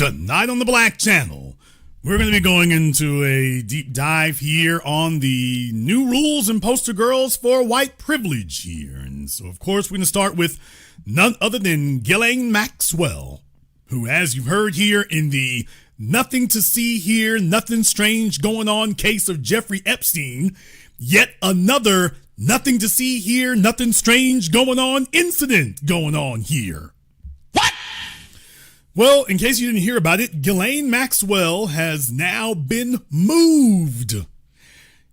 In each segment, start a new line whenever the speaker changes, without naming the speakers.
Tonight on the Black Channel, we're going to be going into a deep dive here on the new rules and poster girls for white privilege here. And so, of course, we're going to start with none other than Ghislaine Maxwell, who, as you've heard here in the nothing to see here, nothing strange going on case of Jeffrey Epstein, yet another nothing to see here, nothing strange going on incident going on here. What? Well, in case you didn't hear about it, Ghislaine Maxwell has now been moved.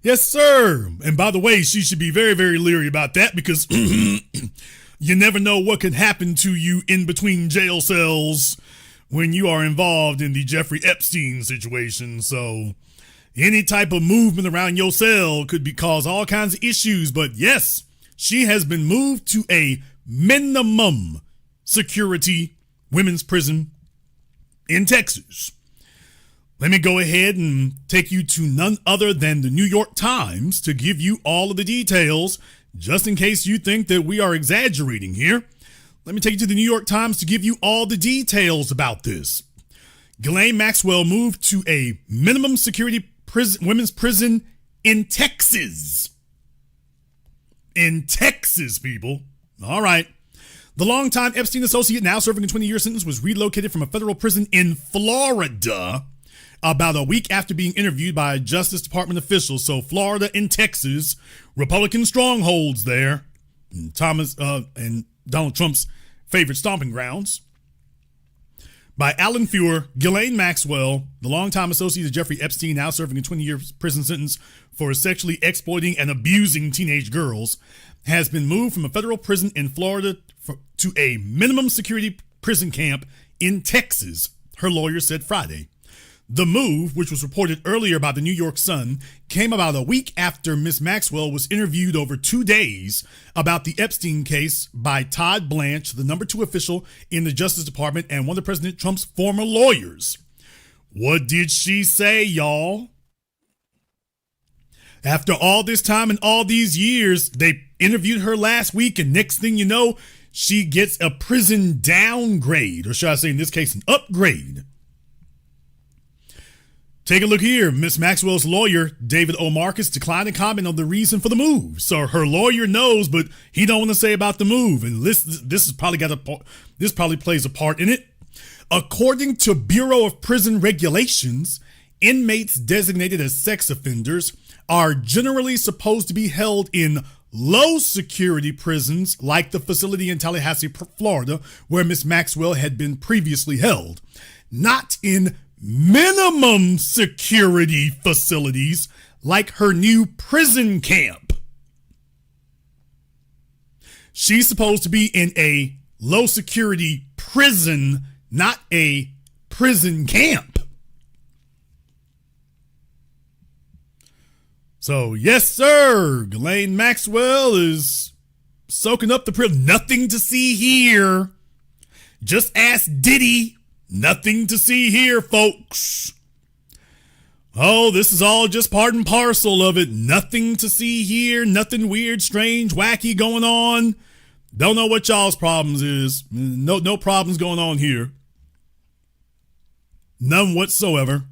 Yes, sir. And by the way, she should be very, very leery about that because you never know what could happen to you in between jail cells when you are involved in the Jeffrey Epstein situation. So any type of movement around your cell could cause all kinds of issues. But yes, she has been moved to a minimum security women's prison in Texas. Let me go ahead and take you to none other than the New York Times to give you all of the details, just in case you think that we are exaggerating here. Let me take you to the New York Times to give you all the details about this. Ghislaine Maxwell moved to a minimum security women's prison in Texas. In Texas, people. All right. The longtime Epstein associate, now serving a 20-year sentence, was relocated from a federal prison in Florida about a week after being interviewed by Justice Department officials. So Florida and Texas, Republican strongholds there, and Donald Trump's favorite stomping grounds. By Alan Feuer, Ghislaine Maxwell, the longtime associate of Jeffrey Epstein, now serving a 20-year prison sentence for sexually exploiting and abusing teenage girls, has been moved from a federal prison in Florida to a minimum security prison camp in Texas, her lawyer said Friday. The move, which was reported earlier by the New York Sun, came about a week after Ms. Maxwell was interviewed over 2 days about the Epstein case by Todd Blanche, the number 2 official in the Justice Department and one of President Trump's former lawyers. What did she say, y'all? After all this time and all these years, they interviewed her last week, and next thing you know, she gets a prison downgrade, or should I say in this case, an upgrade. Take a look here. Miss Maxwell's lawyer, David O. Marcus, declined to comment on the reason for the move. So her lawyer knows, but he don't want to say about the move. And this probably plays a part in it. According to Bureau of Prison Regulations, inmates designated as sex offenders are generally supposed to be held in low security prisons like the facility in Tallahassee, Florida, where Miss Maxwell had been previously held, not in minimum security facilities like her new prison camp. She's supposed to be in a low security prison, not a prison camp. So, yes, sir, Ghislaine Maxwell is soaking up the prison. Nothing to see here. Just ask Diddy. Nothing to see here, folks. Oh, this is all just part and parcel of it. Nothing to see here. Nothing weird, strange, wacky going on. Don't know what y'all's problems is. No problems going on here. None whatsoever.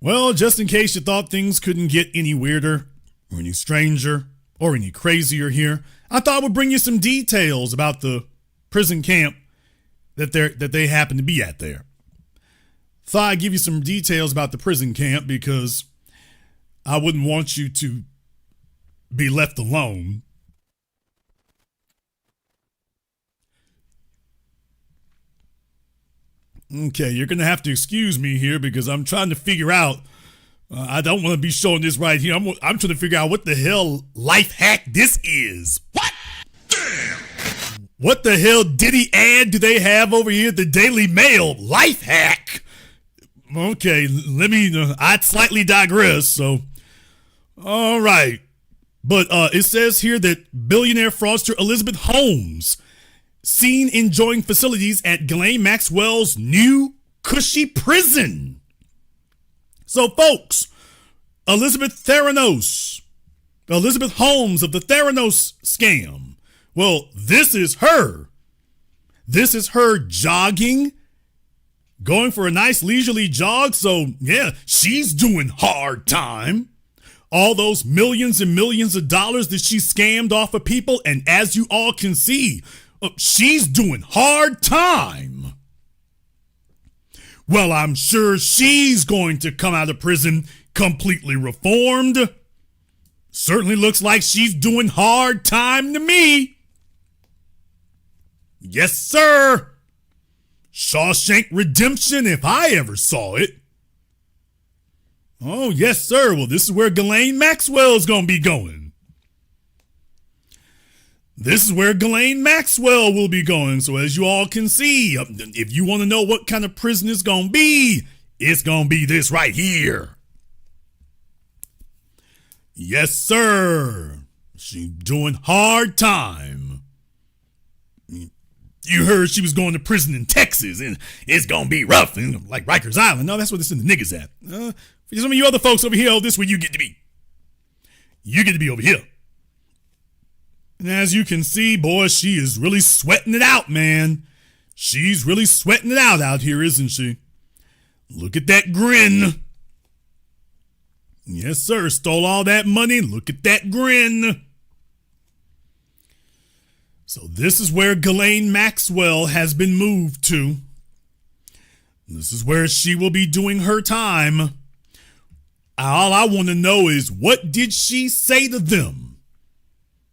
Well, just in case you thought things couldn't get any weirder or any stranger or any crazier here, I thought I would bring you some details about the prison camp that they happen to be at there. Thought I'd give you some details about the prison camp because I wouldn't want you to be left alone. Okay, you're going to have to excuse me here because I'm trying to figure out, I don't want to be showing this right here. I'm trying to figure out what the hell life hack this is. What? Damn! What the hell Diddy ad do they have over here at the Daily Mail? Life hack? Okay, I'd slightly digress, so. All right. But it says here that billionaire fraudster Elizabeth Holmes seen enjoying facilities at Ghislaine Maxwell's new cushy prison. So, folks, Elizabeth Holmes of the Theranos scam. Well, this is her. This is her jogging going for a nice leisurely jog. So yeah, she's doing hard time. All those millions and millions of dollars that she scammed off of people. And as you all can see, she's doing hard time. Well, I'm sure she's going to come out of prison completely reformed. Certainly looks like she's doing hard time to me. Yes, sir. Shawshank Redemption, if I ever saw it. Oh, yes, sir. Well, this is where Ghislaine Maxwell is going to be going. This is where Ghislaine Maxwell will be going. So as you all can see, if you want to know what kind of prison it's going to be, it's going to be this right here. Yes, sir. She's doing hard time. You heard she was going to prison in Texas, and it's going to be rough, and like Rikers Island. No, that's where they send the niggas at. For some of you other folks over here, this is where you get to be. You get to be over here. And as you can see, boy, she is really sweating it out, man. She's really sweating it out here, isn't she? Look at that grin. Yes, sir. Stole all that money. Look at that grin. So this is where Ghislaine Maxwell has been moved to. This is where she will be doing her time. All I want to know is, what did she say to them?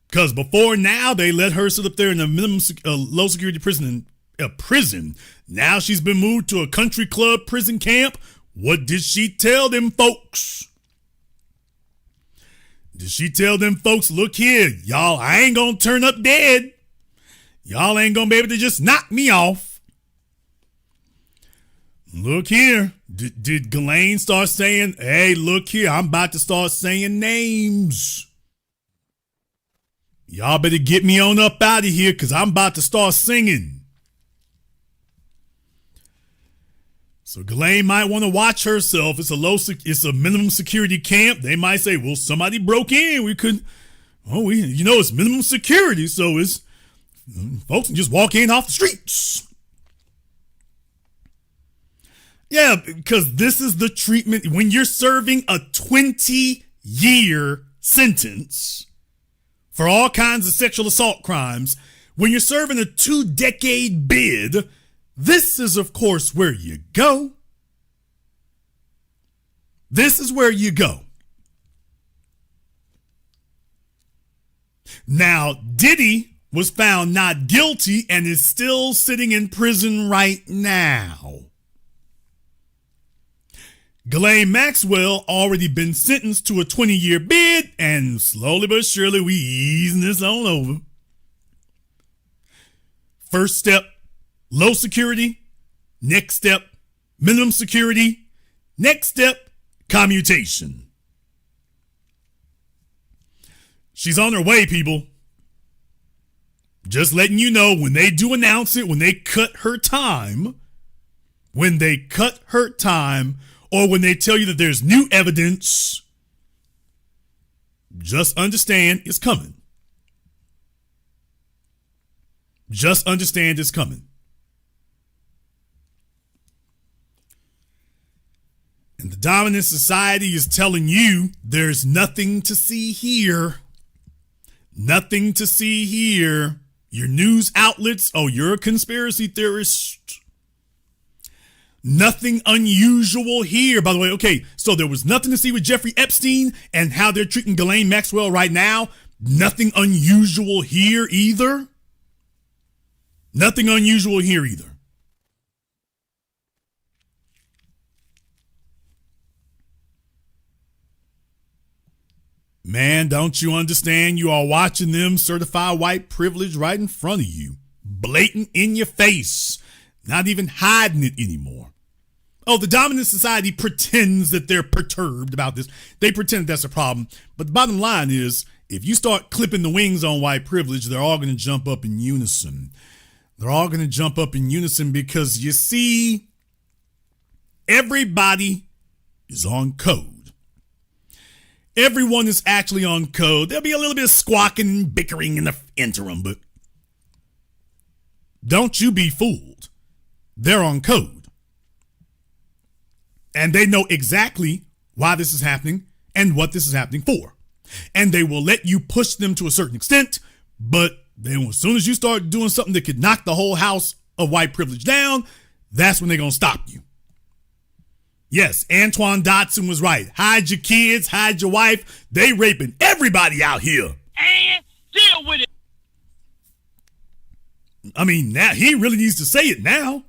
Because before now, they let her sit up there in a minimum low security prison. Now she's been moved to a country club prison camp. What did she tell them folks? Did she tell them folks, look here, y'all, I ain't going to turn up dead. Y'all ain't going to be able to just knock me off. Look here. Did Ghislaine start saying, hey, look here, I'm about to start saying names. Y'all better get me on up out of here because I'm about to start singing. So Ghislaine might want to watch herself. It's a minimum security camp. They might say, well, somebody broke in. It's minimum security. So folks can just walk in off the streets. Yeah, because this is the treatment when you're serving a 20-year sentence for all kinds of sexual assault crimes. When you're serving a 2-decade bid, this is, of course, where you go. This is where you go. Now, Diddy was found not guilty and is still sitting in prison right now. Ghislaine Maxwell already been sentenced to a 20-year bid, and slowly but surely we easing this on over. First step, low security. Next step, minimum security. Next step, commutation. She's on her way, people. Just letting you know, when they do announce it, when they cut her time, or when they tell you that there's new evidence, just understand it's coming. Just understand it's coming. And the dominant society is telling you there's nothing to see here. Nothing to see here. Your news outlets, oh, you're a conspiracy theorist. Nothing unusual here. By the way, okay, so there was nothing to see with Jeffrey Epstein and how they're treating Ghislaine Maxwell right now. Nothing unusual here either. Nothing unusual here either. Man, don't you understand? You are watching them certify white privilege right in front of you. Blatant in your face. Not even hiding it anymore. Oh, the dominant society pretends that they're perturbed about this. They pretend that's a problem. But the bottom line is, if you start clipping the wings on white privilege, they're all going to jump up in unison. They're all going to jump up in unison because, you see, everybody is on code. Everyone is actually on code. There'll be a little bit of squawking and bickering in the interim, but don't you be fooled. They're on code. And they know exactly why this is happening and what this is happening for. And they will let you push them to a certain extent, but then as soon as you start doing something that could knock the whole house of white privilege down, that's when they're going to stop you. Yes, Antoine Dotson was right. Hide your kids, hide your wife. They raping everybody out here.
And deal with it.
I mean, now he really needs to say it now.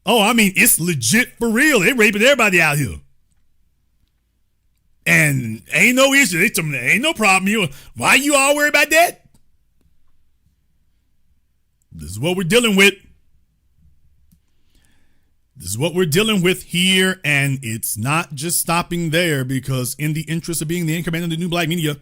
Oh, I mean, it's legit for real. They raping everybody out here. And ain't no issue. Ain't no problem. Why you all worried about that? This is what we're dealing with. This is what we're dealing with here, and it's not just stopping there, because in the interest of being the anchorman of the new black media,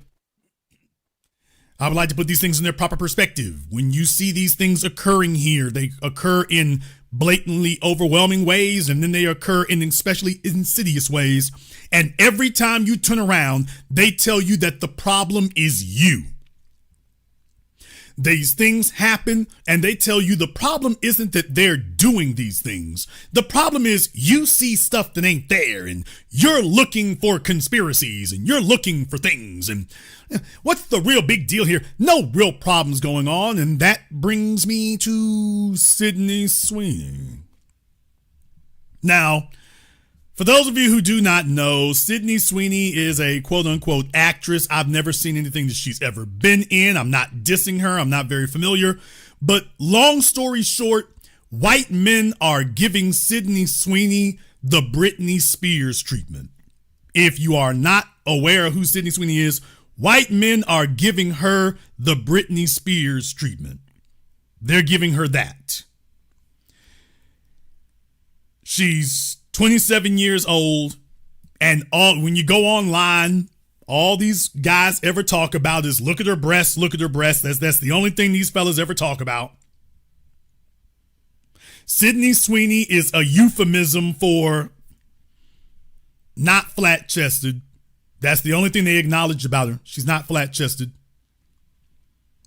I would like to put these things in their proper perspective. When you see these things occurring here, they occur in blatantly overwhelming ways, and then they occur in especially insidious ways. And every time you turn around, they tell you that the problem is you. These things happen, and they tell you the problem isn't that they're doing these things. The problem is you see stuff that ain't there, and you're looking for conspiracies, and you're looking for things. And what's the real big deal here? No real problems going on. And that brings me to Sidney Sweeney. Now, for those of you who do not know, Sidney Sweeney is a quote-unquote actress. I've never seen anything that she's ever been in. I'm not dissing her. I'm not very familiar. But long story short, white men are giving Sidney Sweeney the Britney Spears treatment. If you are not aware of who Sidney Sweeney is, white men are giving her the Britney Spears treatment. They're giving her that. She's 27 years old, and when you go online, all these guys ever talk about is look at her breasts, look at her breasts. That's the only thing these fellas ever talk about. Sidney Sweeney is a euphemism for not flat-chested. That's the only thing they acknowledge about her. She's not flat-chested.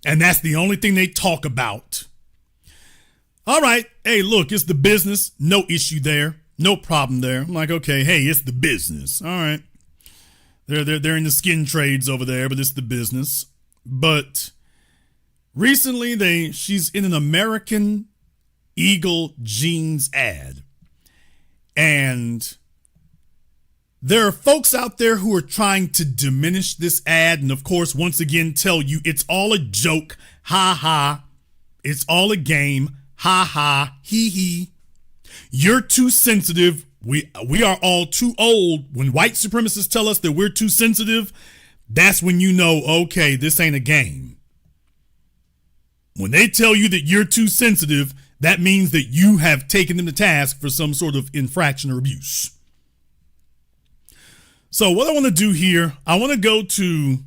And that's the only thing they talk about. All right. Hey, look, it's the business. No issue there. No problem there. I'm like, okay, hey, it's the business. All right. They're in the skin trades over there, but it's the business. But recently she's in an American Eagle jeans ad. And there are folks out there who are trying to diminish this ad, and of course, once again, tell you it's all a joke. Ha ha. It's all a game. Ha ha. Hee hee. You're too sensitive. We are all too old. When white supremacists tell us that we're too sensitive, that's when you know, okay, this ain't a game. When they tell you that you're too sensitive, that means that you have taken them to task for some sort of infraction or abuse. So what I want to do here, I want to go to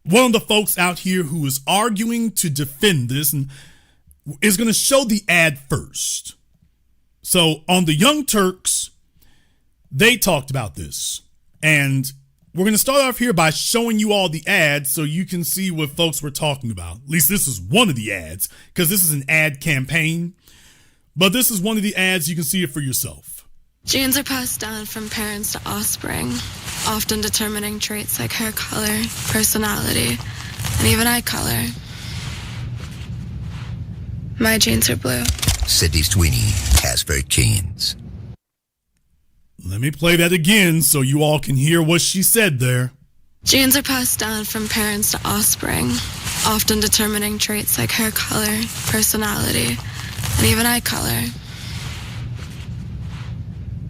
one of the folks out here who is arguing to defend this and is going to show the ad first. So on the Young Turks, they talked about this. And we're going to start off here by showing you all the ads so you can see what folks were talking about. At least this is one of the ads, because this is an ad campaign. But this is one of the ads. You can see it for yourself.
Genes are passed down from parents to offspring, often determining traits like hair color, personality, and even eye color. My genes are blue.
Sidney Sweeney has her genes.
Let me play that again so you all can hear what she said there.
Genes are passed down from parents to offspring, often determining traits like hair color, personality, and even eye color.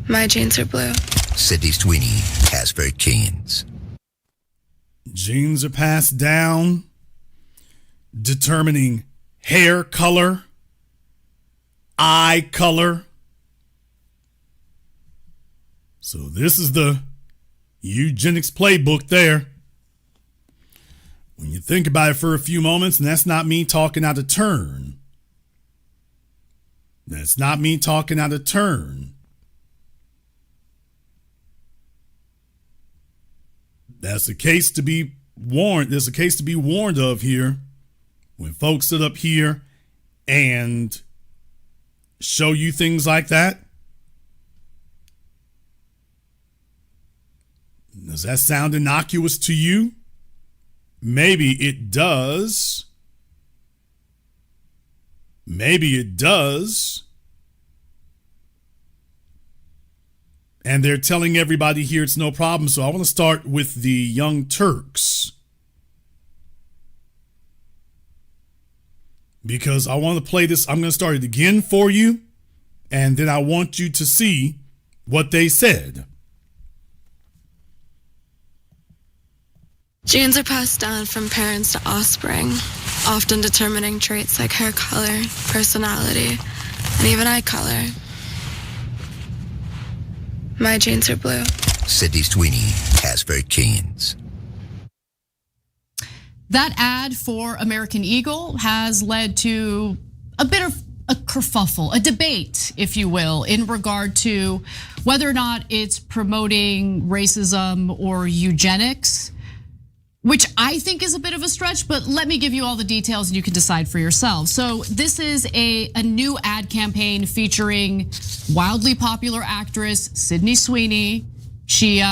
My genes are blue.
Sidney Sweeney has her genes.
Genes are passed down, determining hair color, eye color. So this is the eugenics playbook there. When you think about it for a few moments, and that's not me talking out of turn. That's not me talking out of turn. That's a case to be warned. There's a case to be warned of here. When folks sit up here and show you things like that, Does that sound innocuous to you? Maybe it does. Maybe it does. And they're telling everybody here it's no problem. So I want to start with the Young Turks, because I want to play this. I'm going to start it again for you, and then I want you to see what they said.
Genes are passed down from parents to offspring, often determining traits like hair color, personality, and even eye color. My genes are blue.
Sidney Sweeney has her genes.
That ad for American Eagle has led to a bit of a kerfuffle, a debate, if you will, in regard to whether or not it's promoting racism or eugenics, which I think is a bit of a stretch, but let me give you all the details and you can decide for yourself. So this is a new ad campaign featuring wildly popular actress Sidney Sweeney. She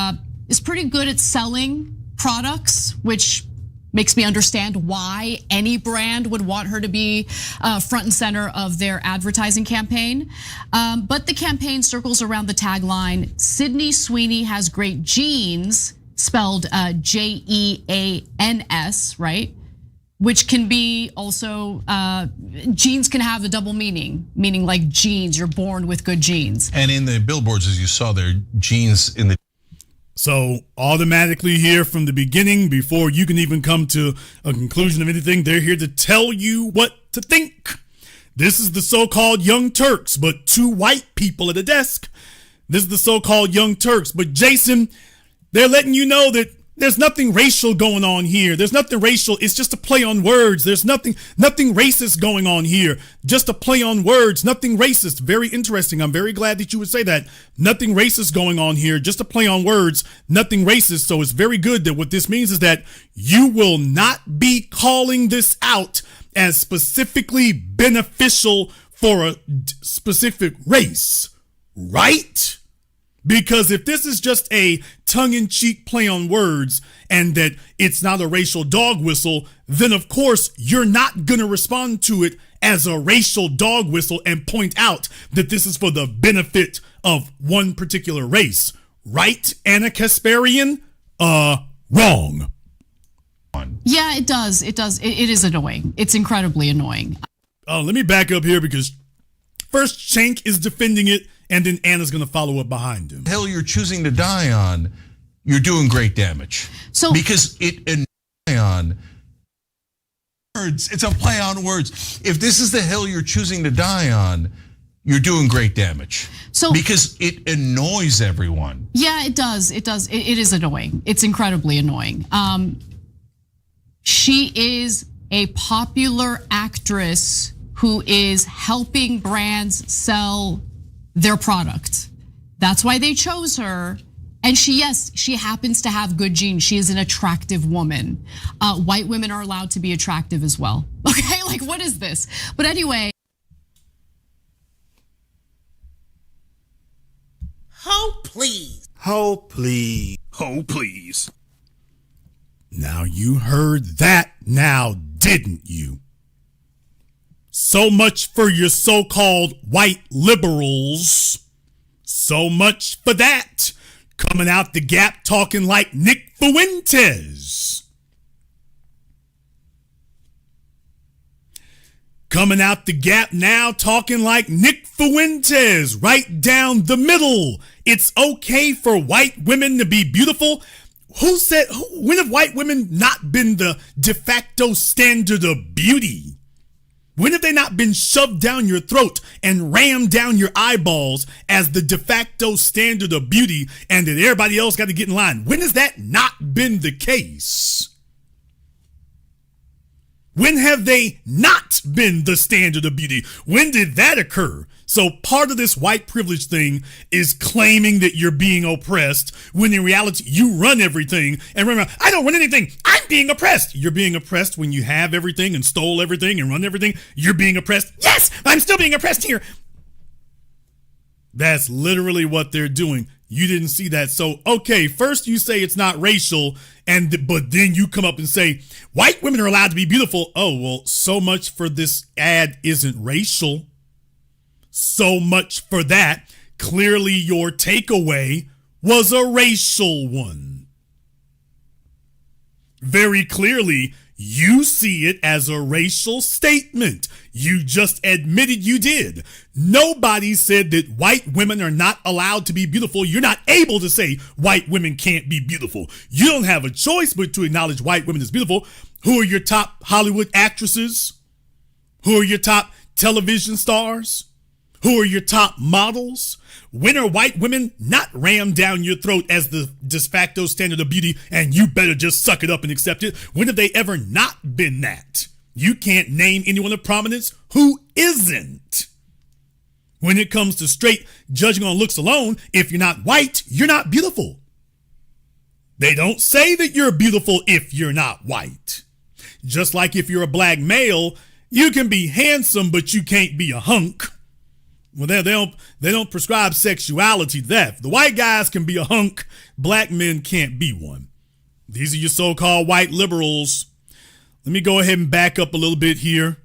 is pretty good at selling products, which makes me understand why any brand would want her to be front and center of their advertising campaign. But the campaign circles around the tagline, Sidney Sweeney has great genes, spelled Jeans, right? Which can be also, genes can have a double meaning like genes, you're born with good genes.
And in the billboards, as you saw there, genes in the.
So automatically here from the beginning, before you can even come to a conclusion of anything, they're here to tell you what to think. This is the so-called Young Turks, but two white people at a desk. This is the so-called Young Turks, but Jason, they're letting you know that there's nothing racial going on here. There's nothing racial. It's just a play on words. There's nothing racist going on here. Just a play on words. Nothing racist. Very interesting. I'm very glad that you would say that. Nothing racist going on here. Just a play on words. Nothing racist. So it's very good that what this means is that you will not be calling this out as specifically beneficial for a specific race, right? Because if this is just a tongue-in-cheek play on words and that it's not a racial dog whistle, then of course you're not going to respond to it as a racial dog whistle and point out that this is for the benefit of one particular race. Right, Anna Kasparian? Wrong.
Yeah, it does. It is annoying. It's incredibly annoying.
Let me back up here because first Shank is defending it, and then Anna's gonna follow up behind him.
The hell you're choosing to die on, you're doing great damage.
So
because on words, it's a play on words. If this is the hill you're choosing to die on, you're doing great damage. So because it annoys everyone.
Yeah, it does. It is annoying. It's incredibly annoying. She is a popular actress who is helping brands sell their product. That's why they chose her. And she happens to have good genes. She is an attractive woman. White women are allowed to be attractive as well. Okay, like what is this? But anyway.
Oh, please.
Oh, please.
Oh, please. Now you heard that now, didn't you? So much for your so-called white liberals. So much for that. Coming out the gap talking like Nick Fuentes. Coming out the gap now talking like Nick Fuentes. Right down the middle. It's okay for white women to be beautiful. When have white women not been the de facto standard of beauty? When have they not been shoved down your throat and rammed down your eyeballs as the de facto standard of beauty and that everybody else got to get in line? When has that not been the case? When have they not been the standard of beauty? When did that occur? So part of this white privilege thing is claiming that you're being oppressed when in reality you run everything. And remember, I don't run anything. I'm being oppressed. You're being oppressed when you have everything and stole everything and run everything. You're being oppressed. Yes, I'm still being oppressed here. That's literally what they're doing. You didn't see that. So, okay, first you say it's not racial, but then you come up and say white women are allowed to be beautiful. Oh, well, so much for this ad isn't racial. So much for that. Clearly your takeaway was a racial one. Very clearly, you see it as a racial statement. You just admitted you did. Nobody said that white women are not allowed to be beautiful. You're not able to say white women can't be beautiful. You don't have a choice but to acknowledge white women as beautiful. Who are your top Hollywood actresses? Who are your top television stars? Who are your top models? When are white women not rammed down your throat as the de facto standard of beauty and you better just suck it up and accept it? When have they ever not been that? You can't name anyone of prominence who isn't. When it comes to straight judging on looks alone, if you're not white, you're not beautiful. They don't say that you're beautiful if you're not white. Just like if you're a black male, you can be handsome, but you can't be a hunk. Well, they don't prescribe sexuality to that. The white guys can be a hunk. Black men can't be one. These are your so-called white liberals. Let me go ahead and back up a little bit here.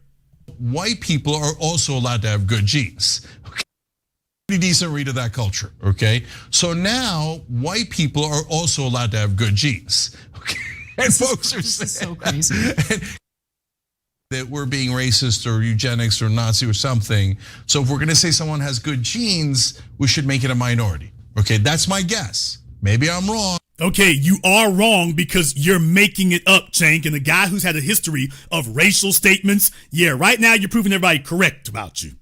White people are also allowed to have good genes. Okay. Pretty decent read of that culture, okay? So now white people are also allowed to have good genes. Okay. And folks are saying
so crazy.
That we're being racist or eugenics or Nazi or something. So if we're gonna say someone has good genes, we should make it a minority. Okay, that's my guess. Maybe I'm wrong.
Okay, you are wrong because you're making it up, Chank. And the guy who's had a history of racial statements, yeah, right now you're proving everybody correct about you.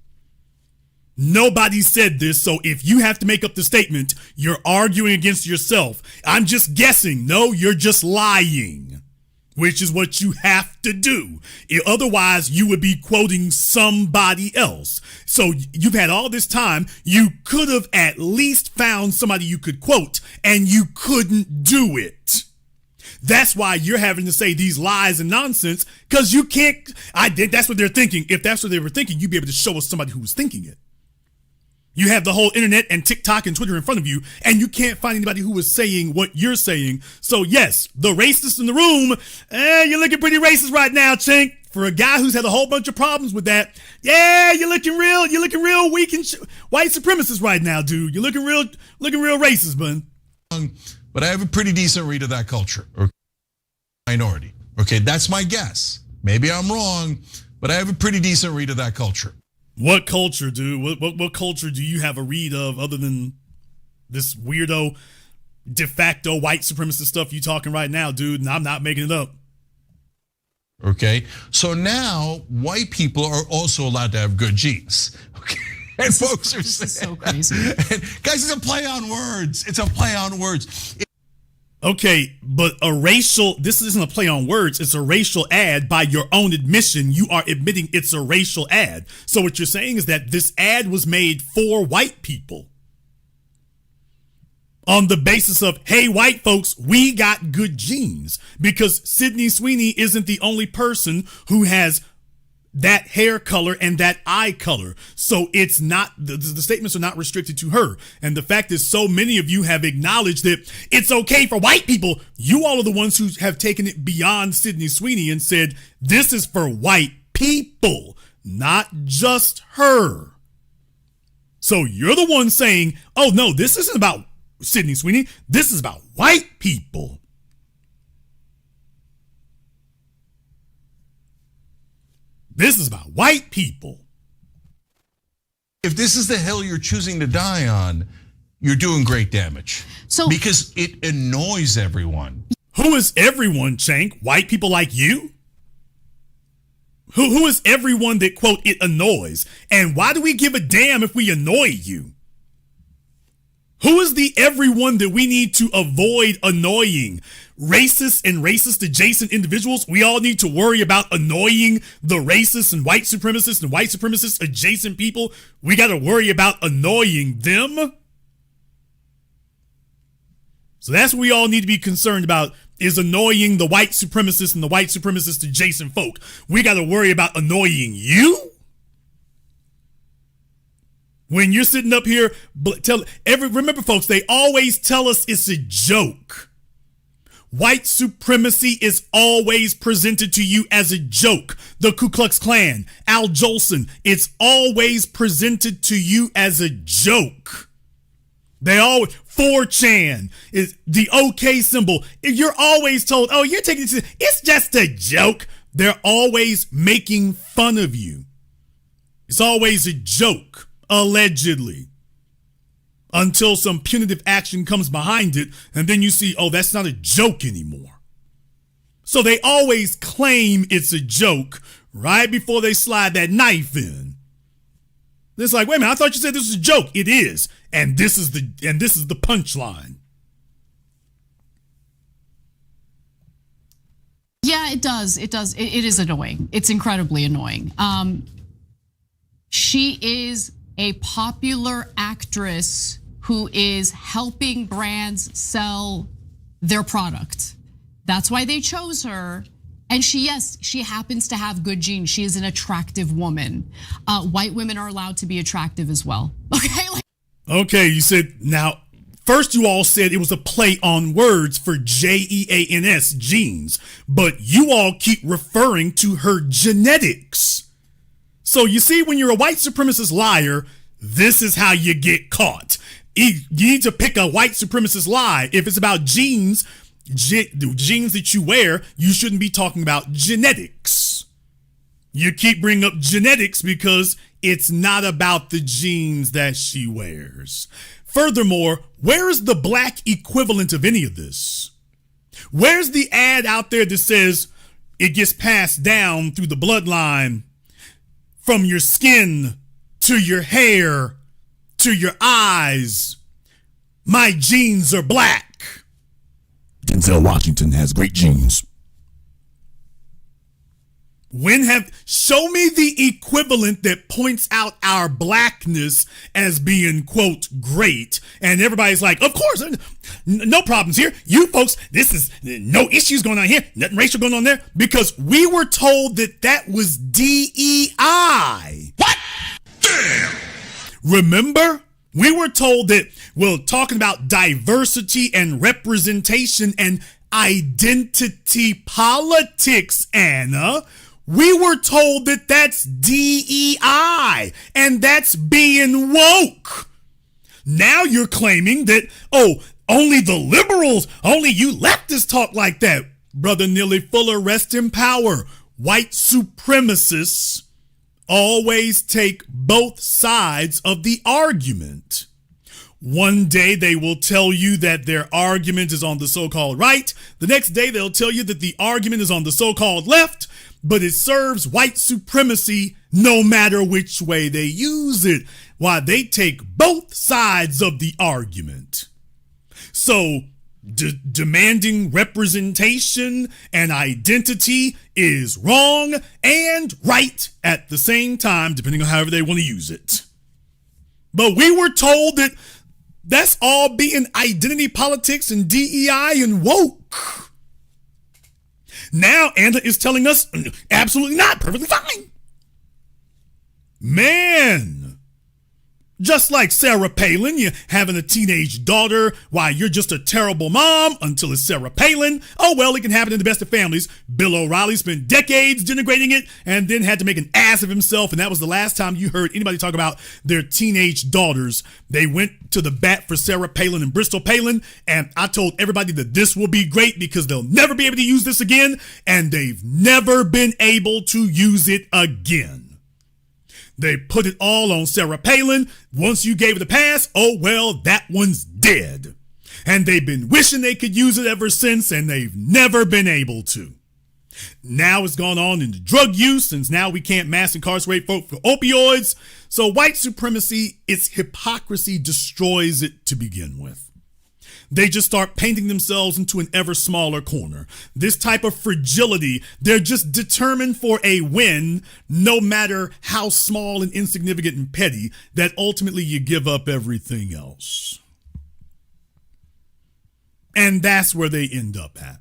Nobody said this, so if you have to make up the statement, you're arguing against yourself. I'm just guessing. No, you're just lying, which is what you have to do. Otherwise, you would be quoting somebody else. So you've had all this time. You could have at least found somebody you could quote, and you couldn't do it. That's why you're having to say these lies and nonsense, because you can't. That's what they're thinking. If that's what they were thinking, you'd be able to show us somebody who was thinking it. You have the whole internet and TikTok and Twitter in front of you, and you can't find anybody who is saying what you're saying. So yes, the racists in the room, you're looking pretty racist right now, Chink. For a guy who's had a whole bunch of problems with that, yeah, you're looking real weak and white supremacist right now, dude. You're looking real racist, man.
But I have a pretty decent read of that culture, or minority. Okay, that's my guess. Maybe I'm wrong, but I have a pretty decent read of that culture.
What culture, dude? What culture do you have a read of other than this weirdo de facto white supremacist stuff you talking right now, dude? And I'm not making it up.
Okay, so now white people are also allowed to have good genes. Okay. And folks are saying,
so crazy.
Guys, it's a play on words. It's a play on words.
Okay, but this isn't a play on words. It's a racial ad. By your own admission, you are admitting it's a racial ad. So what you're saying is that this ad was made for white people on the basis of, hey, white folks, we got good genes, because Sidney Sweeney isn't the only person who has that hair color and that eye color. So it's not, the statements are not restricted to her. And the fact is, so many of you have acknowledged that it's okay for white people. You all are the ones who have taken it beyond Sidney Sweeney and said, this is for white people, not just her. So you're the one saying, oh no, this isn't about Sidney Sweeney. This is about white people. This is about white people.
If this is the hill you're choosing to die on, you're doing great damage. Because it annoys everyone.
Who is everyone, Chank? White people like you? Who is everyone that, quote, it annoys? And why do we give a damn if we annoy you? Who is the everyone that we need to avoid annoying? Racist and racist adjacent individuals? We all need to worry about annoying the racist and white supremacist adjacent people? We got to worry about annoying them? So that's what we all need to be concerned about, is annoying the white supremacists and the white supremacist adjacent folk. We got to worry about annoying you? When you're sitting up here, remember folks, they always tell us it's a joke. White supremacy is always presented to you as a joke. The Ku Klux Klan, Al Jolson, it's always presented to you as a joke. They always, 4chan is the OK symbol. You're always told, oh, you're taking it, it's just a joke. They're always making fun of you. It's always a joke. Allegedly, until some punitive action comes behind it, and then you see, oh, that's not a joke anymore. So they always claim it's a joke right before they slide that knife in. It's like, wait a minute, I thought you said this was a joke. It is, and this is the punchline.
Yeah, it does. It does. It is annoying. It's incredibly annoying. She is a popular actress who is helping brands sell their product. That's why they chose her. And she happens to have good genes. She is an attractive woman. White women are allowed to be attractive as well.
Okay, you said, now, first you all said it was a play on words for Jeans, genes, but you all keep referring to her genetics. So you see, when you're a white supremacist liar, this is how you get caught. You need to pick a white supremacist lie. If it's about genes, the genes that you wear, you shouldn't be talking about genetics. You keep bringing up genetics because it's not about the genes that she wears. Furthermore, where is the black equivalent of any of this? Where's the ad out there that says it gets passed down through the bloodline from your skin to your hair to your eyes? My genes are black. Denzel Washington has great genes. Show me the equivalent that points out our blackness as being, quote, great. And everybody's like, of course, no problems here. You folks, this is no issues going on here. Nothing racial going on there. Because we were told that was DEI. What? Damn. Remember? We were told that, well, talking about diversity and representation and identity politics, Anna, we were told that that's DEI, and that's being woke. Now you're claiming that, oh, only the liberals, only you leftists talk like that. Brother Neely Fuller, rest in power. White supremacists always take both sides of the argument. One day they will tell you that their argument is on the so-called right. The next day they'll tell you that the argument is on the so-called left, but it serves white supremacy no matter which way they use it. Why, they take both sides of the argument. So demanding representation and identity is wrong and right at the same time, depending on however they want to use it. But we were told that that's all being identity politics and DEI and woke. Now Anna is telling us absolutely not, perfectly fine. Man. Just like Sarah Palin, you're having a teenage daughter. Why, you're just a terrible mom until it's Sarah Palin. Oh, well, it can happen in the best of families. Bill O'Reilly spent decades denigrating it and then had to make an ass of himself. And that was the last time you heard anybody talk about their teenage daughters. They went to the bat for Sarah Palin and Bristol Palin. And I told everybody that this will be great because they'll never be able to use this again. And they've never been able to use it again. They put it all on Sarah Palin. Once you gave it a pass, oh, well, that one's dead. And they've been wishing they could use it ever since, and they've never been able to. Now it's gone on into drug use, since now we can't mass incarcerate folk for opioids. So white supremacy, its hypocrisy destroys it to begin with. They just start painting themselves into an ever smaller corner. This type of fragility, they're just determined for a win, no matter how small and insignificant and petty, that ultimately you give up everything else. And that's where they end up at.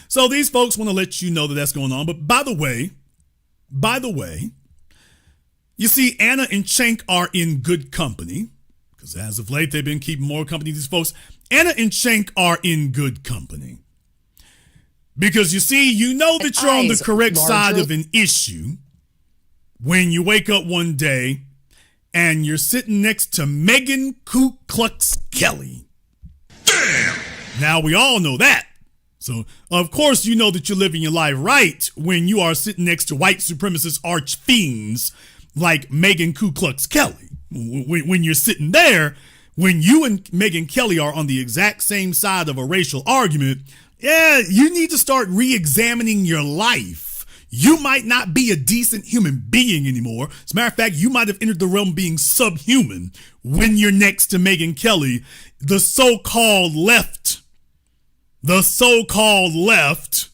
So these folks want to let you know that that's going on. But by the way, You see, Anna and Cenk are in good company, because as of late, they've been keeping more company, these folks. Anna and Cenk are in good company. Because you see, you know that you're on the correct side of an issue when you wake up one day and you're sitting next to Megyn Ku Klux Kelly. Damn! Now, we all know that. So, of course, you know that you're living your life right when you are sitting next to white supremacist arch fiends like Megyn Ku Klux Kelly. When you're sitting there, when you and Megyn Kelly are on the exact same side of a racial argument, yeah, you need to start re-examining your life. You might not be a decent human being anymore. As a matter of fact, you might have entered the realm of being subhuman when you're next to Megyn Kelly, the so-called left. The so-called left.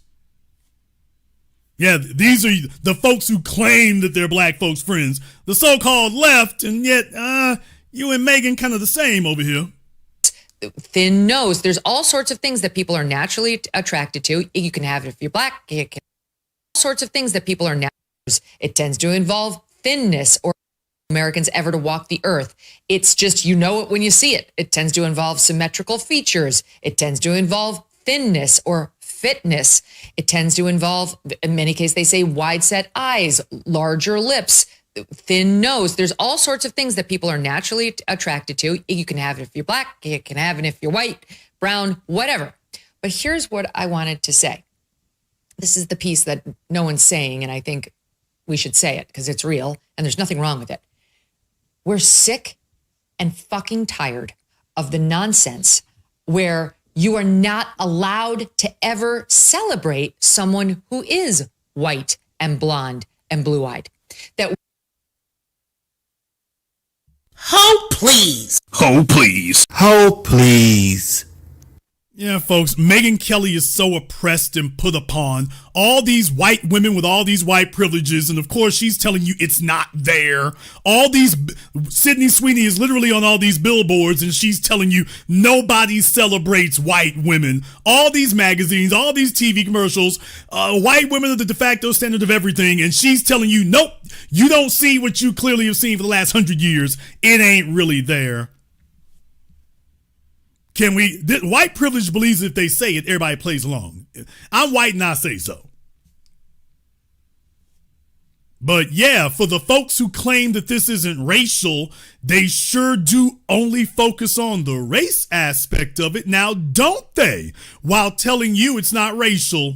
Yeah, these are the folks who claim that they're black folks' friends. The so-called left, and yet you and Megyn kind of the same over here.
Thin nose. There's all sorts of things that people are naturally attracted to. You can have it if you're black. You can all sorts of things that people are naturally. It tends to involve thinness or Americans ever to walk the earth. It's just, you know it when you see it. It tends to involve symmetrical features. It tends to involve thinness or fitness. It tends to involve, in many cases, they say wide set eyes, larger lips, thin nose. There's all sorts of things that people are naturally attracted to. You can have it if you're black. You can have it if you're white, brown, whatever. But here's what I wanted to say. This is the piece that no one's saying, and I think we should say it because it's real and there's nothing wrong with it. We're sick and fucking tired of the nonsense where you are not allowed to ever celebrate someone who is white and blonde and blue-eyed. That
Oh, please.
Oh, please.
Oh, please.
Yeah, folks, Megyn Kelly is so oppressed and put upon. All these white women with all these white privileges, and of course she's telling you it's not there. Sidney Sweeney is literally on all these billboards and she's telling you nobody celebrates white women. All these magazines, all these TV commercials, white women are the de facto standard of everything, and she's telling you, nope, you don't see what you clearly have seen for the last 100 years. It ain't really there. White privilege believes if they say it, everybody plays along. I'm white and I say so. But yeah, for the folks who claim that this isn't racial, they sure do only focus on the race aspect of it now, don't they? While telling you it's not racial.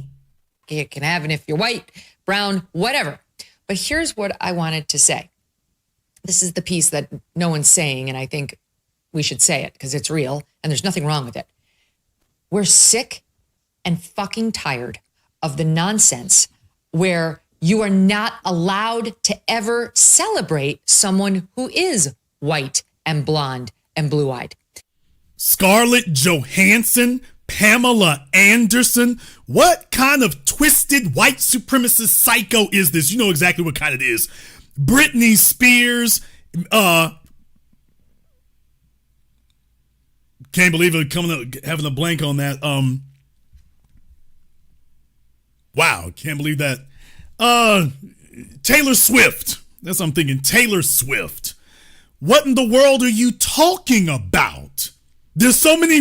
You can have it if you're white, brown, whatever. But here's what I wanted to say. This is the piece that no one's saying, and I think we should say it because it's real and there's nothing wrong with it. We're sick and fucking tired of the nonsense where you are not allowed to ever celebrate someone who is white and blonde and blue-eyed.
Scarlett Johansson, Pamela Anderson. What kind of twisted white supremacist psycho is this? You know exactly what kind it is. Britney Spears, can't believe it having a blank on that. Wow, can't believe that. Taylor Swift. That's what I'm thinking. Taylor Swift. What in the world are you talking about? There's so many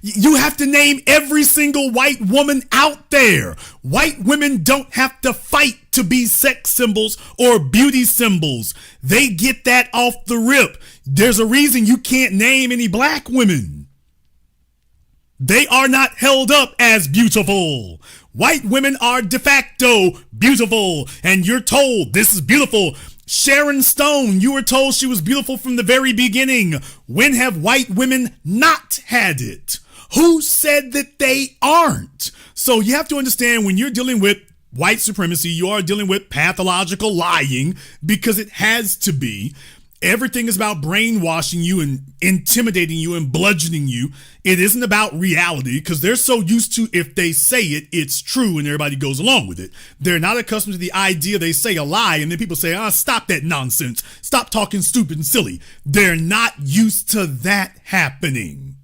you have to name every single white woman out there. White women don't have to fight to be sex symbols or beauty symbols. They get that off the rip. There's a reason you can't name any black women. They are not held up as beautiful. White women are de facto beautiful, and you're told this is beautiful. Sharon Stone, you were told she was beautiful from the very beginning. When have white women not had it? Who said that they aren't? So you have to understand, when you're dealing with white supremacy, you are dealing with pathological lying, because it has to be. Everything is about brainwashing you and intimidating you and bludgeoning you. It isn't about reality, because they're so used to, if they say it, it's true, and everybody goes along with it. They're not accustomed to the idea they say a lie, and then people say, stop that nonsense. Stop talking stupid and silly. They're not used to that happening.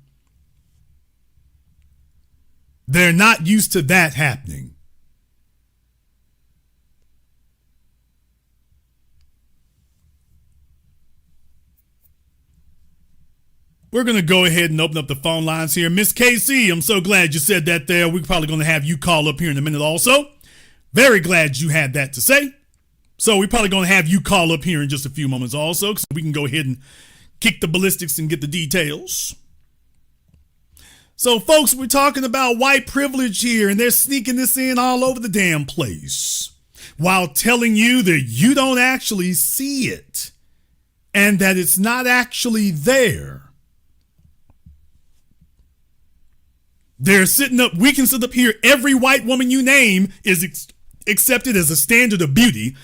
They're not used to that happening. we're going to go ahead and open up the phone lines here. Miss KC, I'm so glad you said that there. We're probably going to have you call up here in a minute also. Very glad you had that to say. So we're probably going to have you call up here in just a few moments also, so we can go ahead and kick the ballistics and get the details. So, folks, we're talking about white privilege here, and they're sneaking this in all over the damn place while telling you that you don't actually see it and that it's not actually there. They're sitting up, we can sit up here, every white woman you name is accepted as a standard of beauty.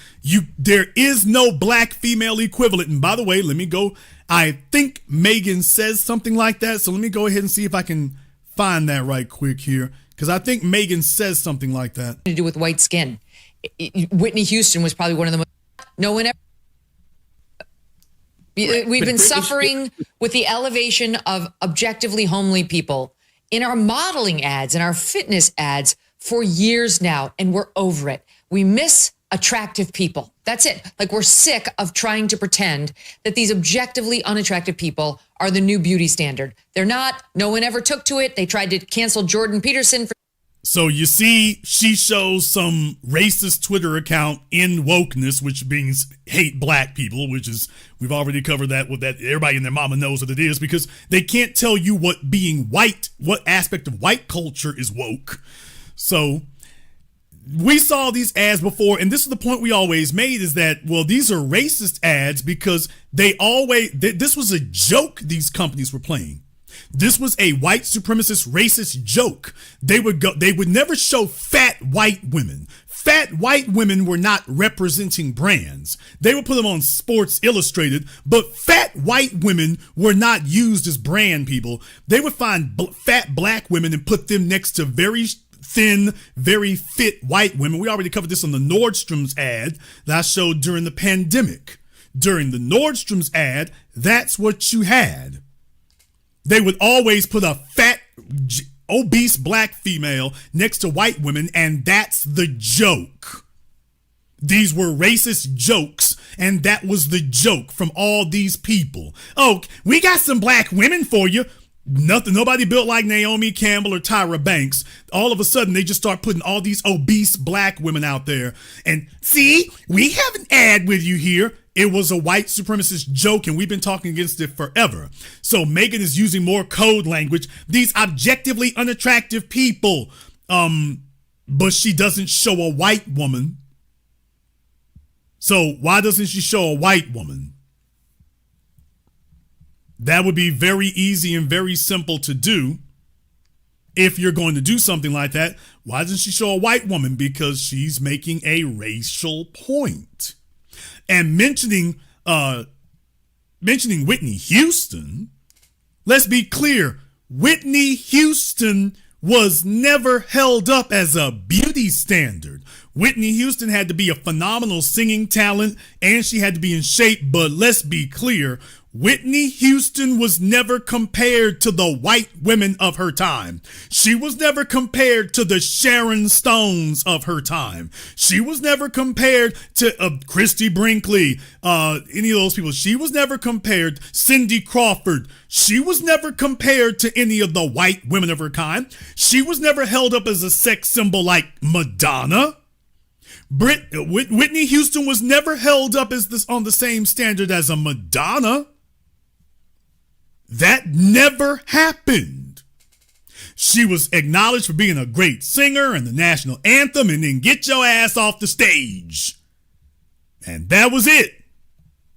There is no black female equivalent. And by the way, let me go. I think Megyn says something like that. So let me go ahead and see if I can find that right quick here. Because I think Megyn says something like that.
To do with white skin. Whitney Houston was probably one of the most, no one ever. We've been suffering with the elevation of objectively homely people in our modeling ads and our fitness ads for years now, and we're over it. We miss attractive people. That's it. Like, we're sick of trying to pretend that these objectively unattractive people are the new beauty standard. They're not. No one ever took to it. They tried to cancel Jordan Peterson.
So you see, she shows some racist Twitter account in wokeness, which means hate black people, which is, we've already covered that with that. Everybody and their mama knows what it is, because they can't tell you what being white, what aspect of white culture is woke. So we saw these ads before, and this is the point we always made, is that, well, these are racist ads because this was a joke these companies were playing. This was a white supremacist racist joke. They would never show fat white women. Fat white women were not representing brands. They would put them on Sports Illustrated, but fat white women were not used as brand people. They would find fat black women and put them next to very thin, very fit white women. We already covered this on the Nordstrom's ad that I showed during the pandemic. During the Nordstrom's ad, that's what you had. They would always put a fat, obese black female next to white women, and that's the joke. These were racist jokes, and that was the joke from all these people. Oh, we got some black women for you. Nobody built like Naomi Campbell or Tyra Banks. All of a sudden, they just start putting all these obese black women out there. And see, we have an ad with you here. It was a white supremacist joke, and we've been talking against it forever. So Megyn is using more code language. These objectively unattractive people. But she doesn't show a white woman. So why doesn't she show a white woman? That would be very easy and very simple to do. If you're going to do something like that, why doesn't she show a white woman? Because she's making a racial point. And mentioning Whitney Houston, let's be clear, Whitney Houston was never held up as a beauty standard. Whitney Houston had to be a phenomenal singing talent, and she had to be in shape, but let's be clear, Whitney Houston was never compared to the white women of her time. She was never compared to the Sharon Stones of her time. She was never compared to Christy Brinkley, any of those people. She was never compared to Cindy Crawford. She was never compared to any of the white women of her kind. She was never held up as a sex symbol like Madonna. Whitney Houston was never held up as this on the same standard as a Madonna. That never happened. She was acknowledged for being a great singer and the national anthem, and then get your ass off the stage. And that was it.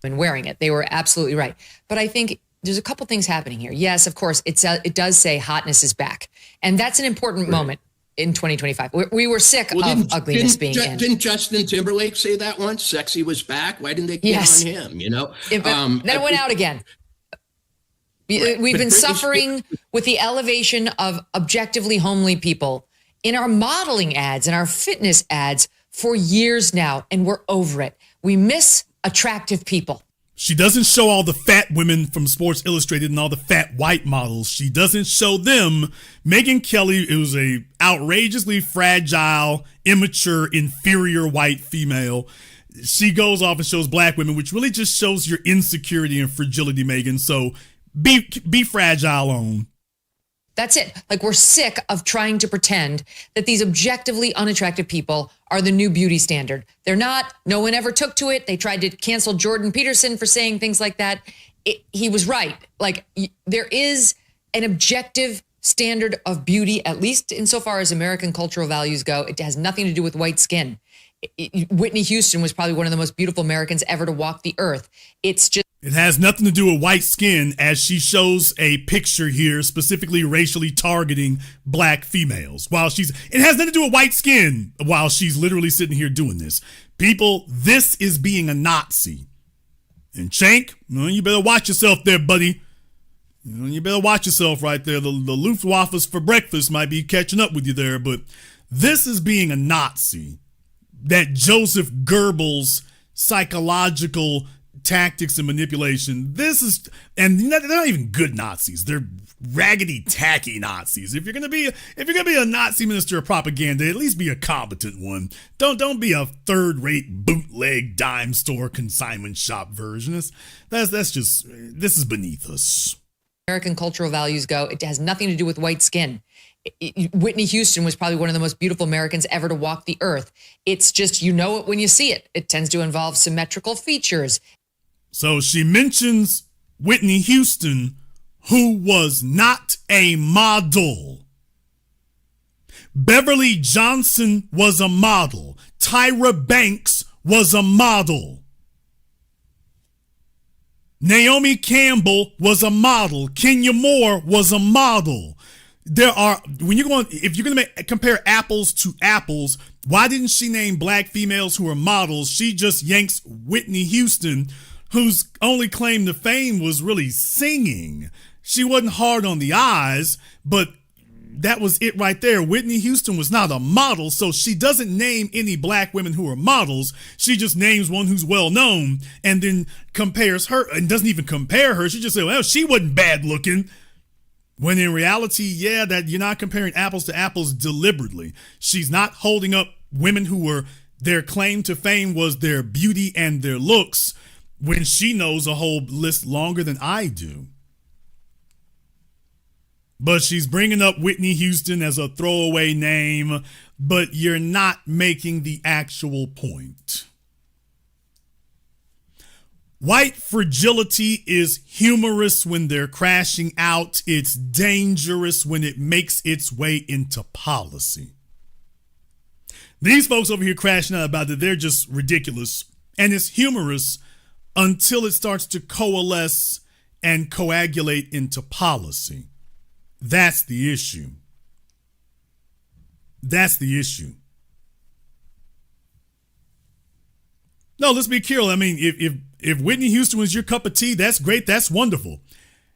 And wearing it, they were absolutely right. But I think there's a couple things happening here. Yes, of course, it does say hotness is back. And that's an important moment in 2025. We were sick of ugliness being in.
Didn't Justin Timberlake say that once? Sexy was back. Why didn't they get on him? You know,
then it went out again. We've been suffering with the elevation of objectively homely people in our modeling ads and our fitness ads for years now, and we're over it. We miss attractive people.
She doesn't show all the fat women from Sports Illustrated and all the fat white models. She doesn't show them. Megyn Kelly is a outrageously fragile, immature, inferior white female. She goes off and shows black women, which really just shows your insecurity and fragility, Megyn. So be fragile on.
That's it. Like, we're sick of trying to pretend that these objectively unattractive people are the new beauty standard. They're not. No one ever took to it. They tried to cancel Jordan Peterson for saying things like that. He was right. Like, there is an objective standard of beauty, at least insofar as American cultural values go. It has nothing to do with white skin. Whitney Houston was probably one of the most beautiful Americans ever to walk the earth. It's just.
It has nothing to do with white skin, as she shows a picture here, specifically racially targeting black females. It has nothing to do with white skin while she's literally sitting here doing this. People, this is being a Nazi. And Cenk, you better watch yourself there, buddy. You better watch yourself right there. The Luftwaffes for breakfast might be catching up with you there, but this is being a Nazi. That Joseph Goebbels psychological tactics and manipulation. And they're not even good Nazis. They're raggedy, tacky Nazis. If you're gonna be a Nazi minister of propaganda, at least be a competent one. Don't be a third-rate bootleg dime store consignment shop version. This is beneath us.
American cultural values go. It has nothing to do with white skin. Whitney Houston was probably one of the most beautiful Americans ever to walk the earth. It's just, you know it when you see it. It tends to involve symmetrical features.
So she mentions Whitney Houston, who was not a model. Beverly Johnson was a model. Tyra Banks was a model. Naomi Campbell was a model. Kenya Moore was a model. If you're going to compare apples to apples, why didn't she name black females who are models? She just yanks Whitney Houston, whose only claim to fame was really singing. She wasn't hard on the eyes, but that was it right there. Whitney Houston was not a model, so she doesn't name any black women who are models. She just names one who's well known and then compares her, and doesn't even compare her. She just said, well, she wasn't bad looking. When in reality, that you're not comparing apples to apples deliberately. She's not holding up women who were, their claim to fame was their beauty and their looks, when she knows a whole list longer than I do. But she's bringing up Whitney Houston as a throwaway name, but you're not making the actual point. White fragility is humorous when they're crashing out. It's dangerous when it makes its way into policy. These folks over here crashing out about it, they're just ridiculous. And it's humorous until it starts to coalesce and coagulate into policy. That's the issue. That's the issue. No, let's be clear. I mean, if Whitney Houston was your cup of tea, that's great. That's wonderful.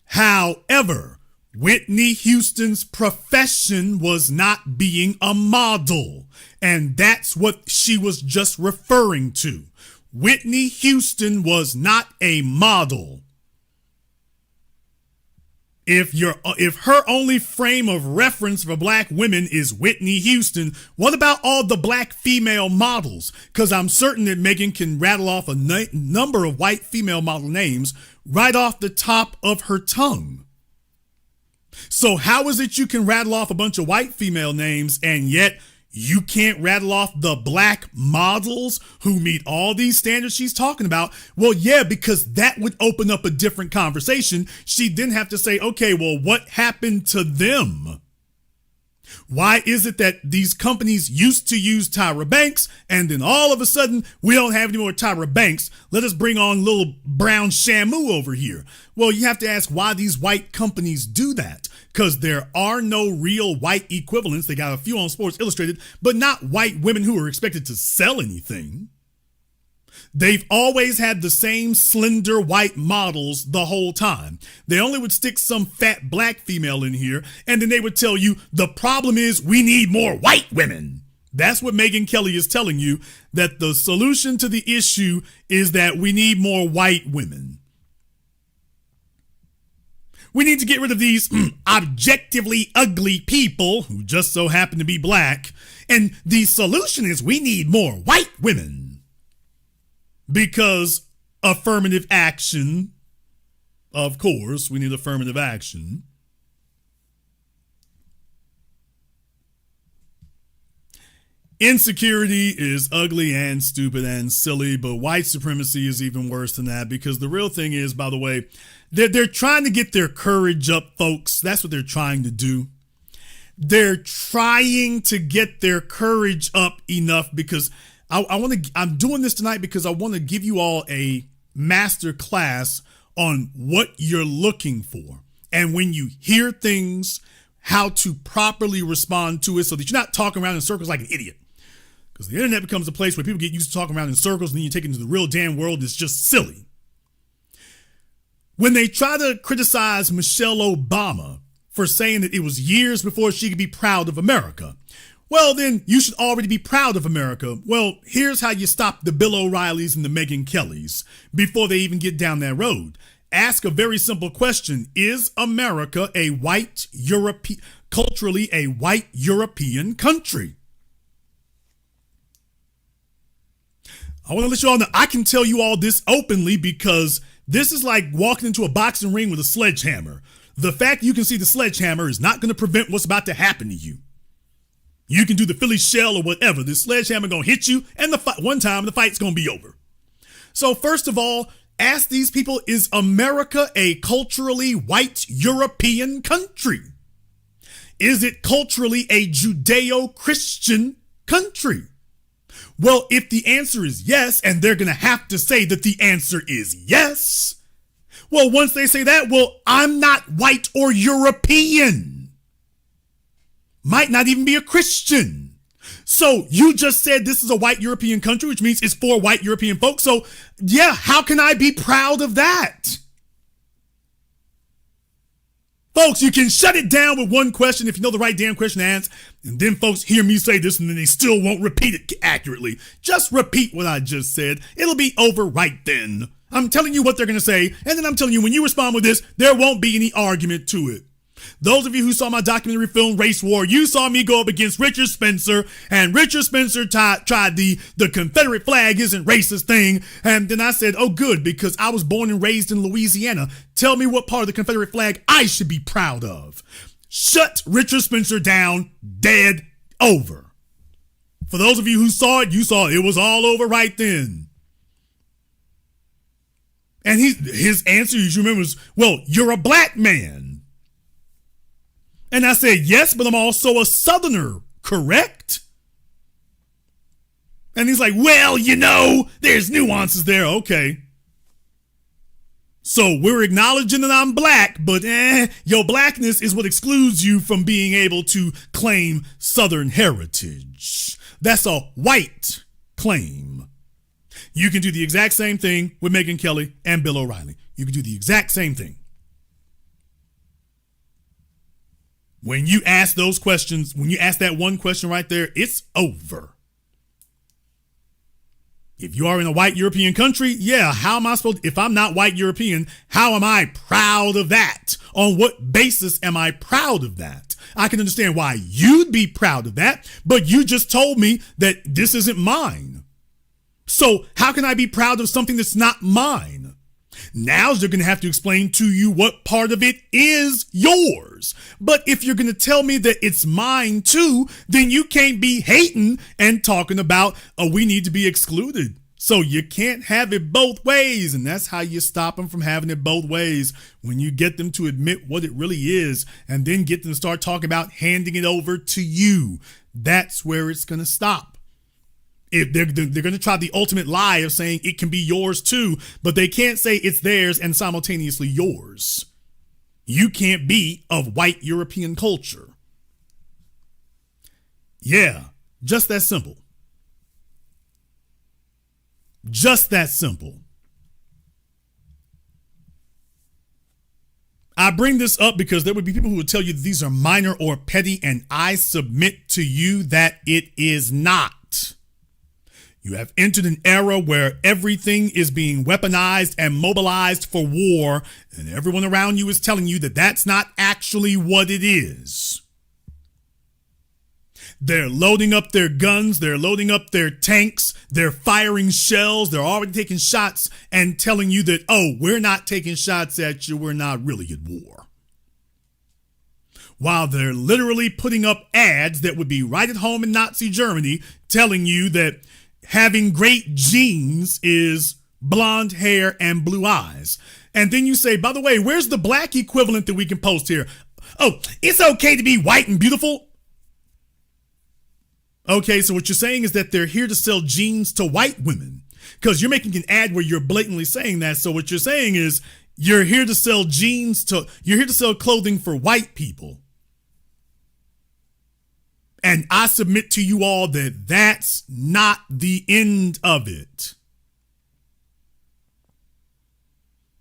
However, Whitney Houston's profession was not being a model. And that's what she was just referring to. Whitney Houston was not a model. If her only frame of reference for black women is Whitney Houston, what about all the black female models? Because I'm certain that Megyn can rattle off a number of white female model names right off the top of her tongue. So how is it you can rattle off a bunch of white female names and yet you can't rattle off the black models who meet all these standards she's talking about? Well, yeah, because that would open up a different conversation. She'd then have to say, okay, well, what happened to them? Why is it that these companies used to use Tyra Banks and then all of a sudden we don't have any more Tyra Banks? Let us bring on little brown Shamu over here. Well, you have to ask why these white companies do that. Because there are no real white equivalents. They got a few on Sports Illustrated, but not white women who are expected to sell anything. They've always had the same slender white models the whole time. They only would stick some fat black female in here, and then they would tell you the problem is we need more white women. That's what Megyn Kelly is telling you, that the solution to the issue is that we need more white women. We need to get rid of these objectively ugly people who just so happen to be black. And the solution is we need more white women. Because affirmative action of course, we need affirmative action. Insecurity is ugly and stupid and silly, but white supremacy is even worse than that, because the real thing is, by the way, they're trying to get their courage up, folks. That's what they're trying to do. They're trying to get their courage up enough, because I'm doing this tonight because I want to give you all a master class on what you're looking for. And when you hear things, how to properly respond to it so that you're not talking around in circles like an idiot. Because the internet becomes a place where people get used to talking around in circles, and then you take it into the real damn world. It's just silly. When they try to criticize Michelle Obama for saying that it was years before she could be proud of America, well, then you should already be proud of America. Well, here's how you stop the Bill O'Reillys and the Megyn Kellys before they even get down that road. Ask a very simple question. Is America a white European, culturally a white European country? I want to let you all know, I can tell you all this openly because this is like walking into a boxing ring with a sledgehammer. The fact you can see the sledgehammer is not going to prevent what's about to happen to you. You can do the Philly shell or whatever. The sledgehammer going to hit you, and one time the fight's going to be over. So first of all, ask these people, is America a culturally white European country? Is it culturally a Judeo-Christian country? Well, if the answer is yes, and they're going to have to say that the answer is yes, well, once they say that, well, I'm not white or European. Might not even be a Christian. So you just said this is a white European country, which means it's for white European folks. So yeah, how can I be proud of that? Folks, you can shut it down with one question if you know the right damn question to ask. And then folks hear me say this and then they still won't repeat it accurately. Just repeat what I just said. It'll be over right then. I'm telling you what they're going to say. And then I'm telling you, when you respond with this, there won't be any argument to it. Those of you who saw my documentary film Race War, you saw me go up against Richard Spencer, and Richard Spencer tried the Confederate flag isn't racist thing. And then I said, oh good, because I was born and raised in Louisiana. Tell me what part of the Confederate flag I should be proud of. Shut Richard Spencer down, dead, over. For those of you who saw it, you saw it was all over right then. And his answer, you should remember, was, well, you're a black man. And I said, yes, but I'm also a Southerner, correct? And he's like, well, you know, there's nuances there. Okay. So we're acknowledging that I'm black, but your blackness is what excludes you from being able to claim Southern heritage. That's a white claim. You can do the exact same thing with Megyn Kelly and Bill O'Reilly. You can do the exact same thing. When you ask those questions, when you ask that one question right there, it's over. If you are in a white European country, yeah, how am I supposed to, if I'm not white European, how am I proud of that? On what basis am I proud of that? I can understand why you'd be proud of that, but you just told me that this isn't mine. So how can I be proud of something that's not mine? Now they're going to have to explain to you what part of it is yours. But if you're going to tell me that it's mine too, then you can't be hating and talking about, oh, we need to be excluded. So you can't have it both ways. And that's how you stop them from having it both ways. When you get them to admit what it really is and then get them to start talking about handing it over to you. That's where it's going to stop. If they're going to try the ultimate lie of saying it can be yours too, but they can't say it's theirs and simultaneously yours. You can't be of white European culture. Yeah, just that simple. Just that simple. I bring this up because there would be people who would tell you that these are minor or petty, and I submit to you that it is not. You have entered an era where everything is being weaponized and mobilized for war, and everyone around you is telling you that that's not actually what it is. They're loading up their guns. They're loading up their tanks. They're firing shells. They're already taking shots and telling you that, oh, we're not taking shots at you. We're not really at war. While they're literally putting up ads that would be right at home in Nazi Germany telling you that having great genes is blonde hair and blue eyes. And then you say, by the way, where's the black equivalent that we can post here? Oh, it's okay to be white and beautiful. Okay, so what you're saying is that they're here to sell jeans to white women, because you're making an ad where you're blatantly saying that. So what you're saying is you're here to sell you're here to sell clothing for white people. And I submit to you all that that's not the end of it.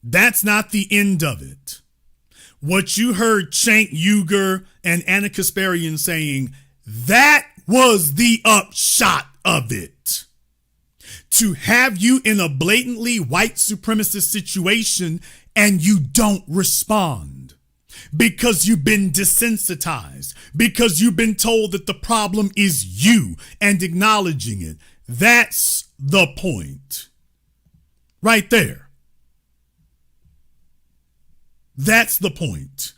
That's not the end of it. What you heard Cenk Uygur and Anna Kasparian saying, that was the upshot of it. To have you in a blatantly white supremacist situation and you don't respond. Because you've been desensitized, because you've been told that the problem is you and acknowledging it. That's the point. Right there. That's the point.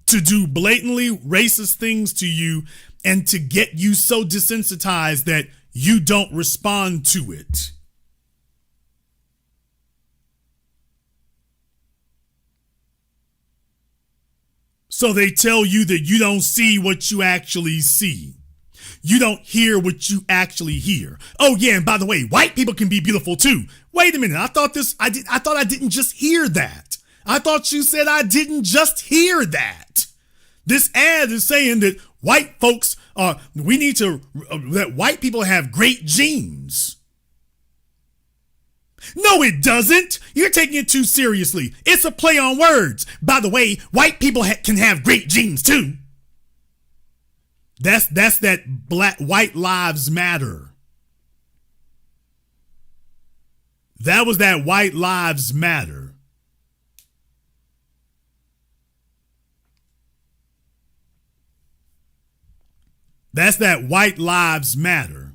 To do blatantly racist things to you and to get you so desensitized that you don't respond to it. So they tell you that you don't see what you actually see. You don't hear what you actually hear. Oh yeah, and by the way, white people can be beautiful too. Wait a minute, I thought I didn't just hear that. I thought you said I didn't just hear that. This ad is saying that white folks that white people have great genes. No, it doesn't. You're taking it too seriously. It's a play on words. By the way, white people can have great genes too. That's that white lives matter. That was that white lives matter. That's that white lives matter.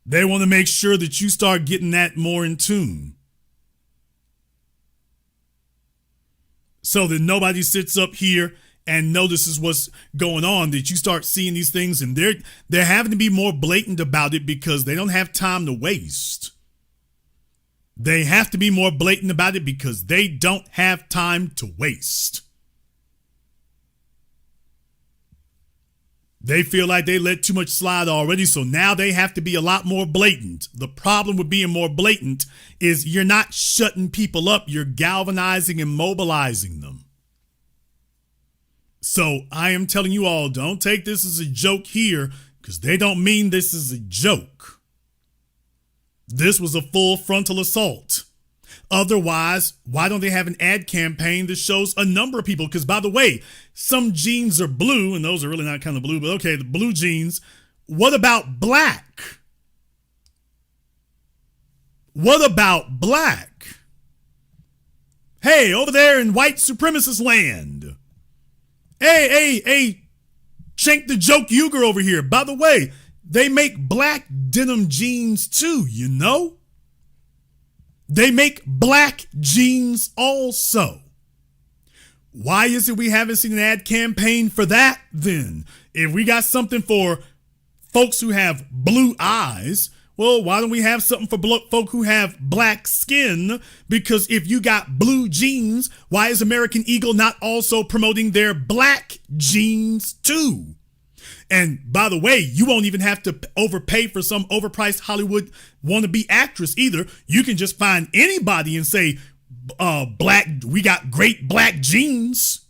They want to make sure that you start getting that more in tune. So that nobody sits up here and notices what's going on, that you start seeing these things and they're having to be more blatant about it because they don't have time to waste. They have to be more blatant about it because they don't have time to waste. They feel like they let too much slide already, so now they have to be a lot more blatant. The problem with being more blatant is you're not shutting people up, you're galvanizing and mobilizing them. So I am telling you all, don't take this as a joke here, because they don't mean this is a joke. This was a full frontal assault. Otherwise, why don't they have an ad campaign that shows a number of people? Because by the way, some jeans are blue, and those are really not kind of blue, but okay, the blue jeans. What about black? What about black? Hey, over there in white supremacist land. Hey, Cenk the Joke Uygur over here. By the way, they make black denim jeans too, you know? They make black jeans also. Why is it we haven't seen an ad campaign for that then? If we got something for folks who have blue eyes, well, why don't we have something for folk who have black skin? Because if you got blue jeans, why is American Eagle not also promoting their black jeans too? And by the way, you won't even have to overpay for some overpriced Hollywood wannabe actress either. You can just find anybody and say, we got great black jeans.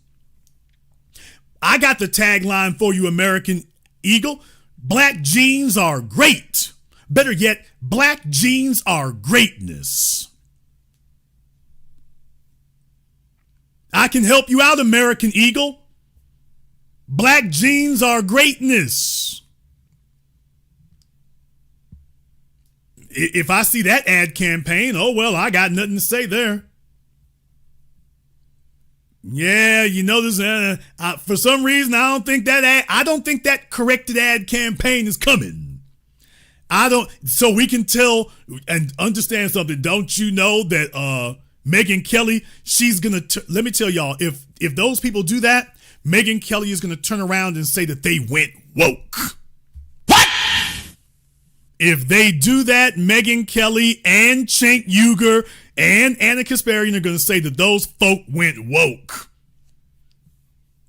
I got the tagline for you, American Eagle. Black jeans are great. Better yet, black jeans are greatness. I can help you out, American Eagle. Black jeans are greatness. If I see that ad campaign, oh, well, I got nothing to say there. Yeah, you know this. For some reason, I don't think that corrected ad campaign is coming. So we can tell and understand something. Don't you know that Megyn Kelly, she's gonna let me tell y'all, if those people do that, Megyn Kelly is gonna turn around and say that they went woke. What? If they do that, Megyn Kelly and Cenk Uygur and Anna Kasparian are gonna say that those folk went woke.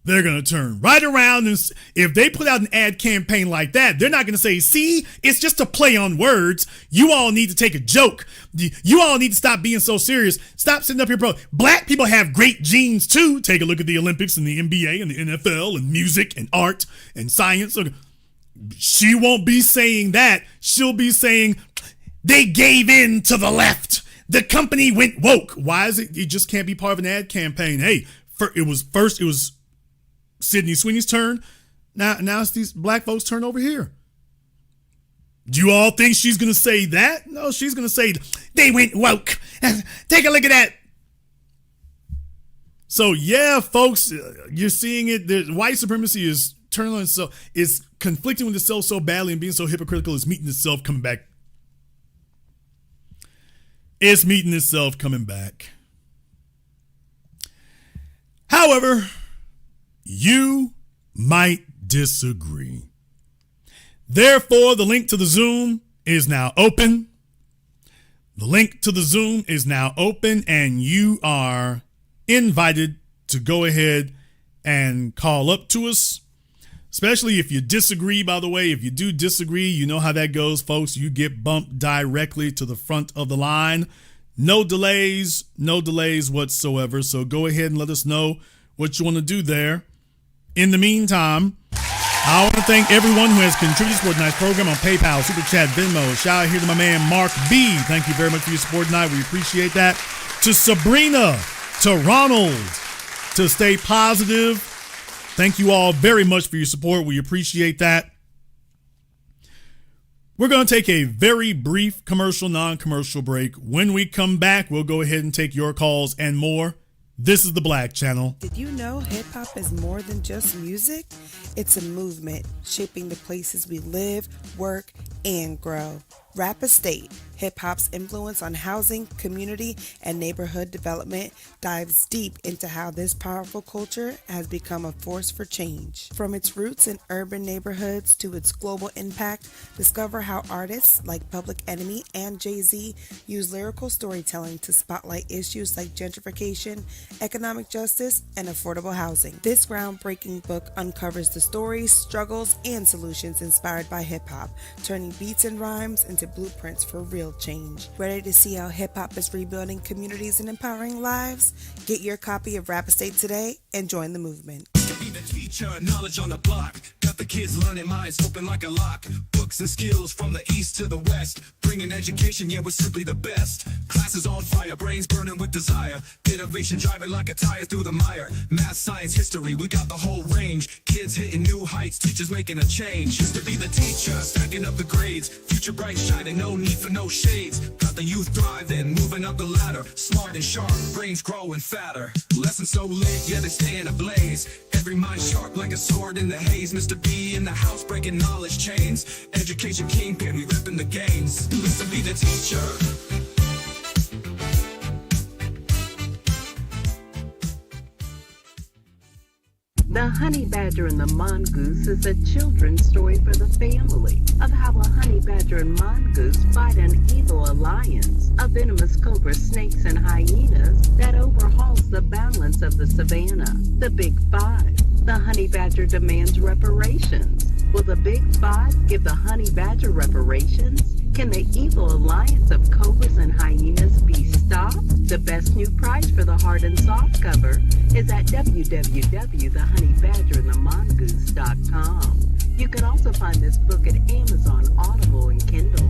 They're going to turn right around, and if they put out an ad campaign like that, they're not going to say, see, it's just a play on words. You all need to take a joke. You all need to stop being so serious. Stop sitting up here, bro. Black people have great genes too. Take a look at the Olympics and the NBA and the NFL and music and art and science. She won't be saying that. She'll be saying, they gave in to the left. The company went woke. Why is it? You just can't be part of an ad campaign. Hey, it was Sidney Sweeney's turn. Now it's these black folks' turn over here. Do you all think she's going to say that? No, she's going to say, they went woke. Take a look at that. So, yeah, folks, you're seeing it. White supremacy is turning on itself. It's conflicting with itself so badly and being so hypocritical. It's meeting itself coming back. It's meeting itself coming back. However, you might disagree. Therefore, the link to the Zoom is now open. The link to the Zoom is now open, and you are invited to go ahead and call up to us, especially if you disagree. By the way, if you do disagree, you know how that goes, folks. You get bumped directly to the front of the line. No delays whatsoever. So go ahead and let us know what you want to do there. In the meantime, I want to thank everyone who has contributed to tonight's program on PayPal, Super Chat, Venmo. Shout out here to my man, Mark B. Thank you very much for your support tonight. We appreciate that. To Sabrina, to Ronald, to Stay Positive. Thank you all very much for your support. We appreciate that. We're going to take a very brief commercial, non-commercial break. When we come back, we'll go ahead and take your calls and more. This is the Black Channel.
Did you know hip-hop is more than just music? It's a movement shaping the places we live, work, and grow. Rap Estate, hip-hop's influence on housing, community, and neighborhood development dives deep into how this powerful culture has become a force for change. From its roots in urban neighborhoods to its global impact, discover how artists like Public Enemy and Jay-Z use lyrical storytelling to spotlight issues like gentrification, economic justice, and affordable housing. This groundbreaking book uncovers the stories, struggles, and solutions inspired by hip-hop, turning beats and rhymes into blueprints for real change. Ready to see how hip-hop is rebuilding communities and empowering lives? Get your copy of Rap Estate today and join the movement.
Be the teacher, knowledge on the block. Got the kids learning, minds open like a lock. Books and skills from the east to the west. Bringing education, yeah, we're simply the best. Classes on fire, brains burning with desire. Innovation driving like a tire through the mire. Math, science, history, we got the whole range. Kids hitting new heights, teachers making a change. Used to be the teacher, stacking up the grades. Future bright shining, no need for no shades. Got the youth thriving, moving up the ladder. Smart and sharp, brains growing fatter. Lessons so lit, yeah, they stay in a blaze. Every mind sharp like a sword in the haze. Mr. B in the house breaking knowledge chains. Education kingpin, we ripping the games. Listen, be the teacher.
The Honey Badger and the Mongoose is a children's story for the family of how a honey badger and mongoose fight an evil alliance of venomous cobra snakes and hyenas that overhauls the balance of the savannah. The Big Five. The honey badger demands reparations. Will the Big Five give the honey badger reparations? Can the evil alliance of cobras and hyenas be stopped? The best new price for the hard and soft cover is at www.thehoneyBadgerandthemongoose.com. You can also find this book at Amazon, Audible, and Kindle.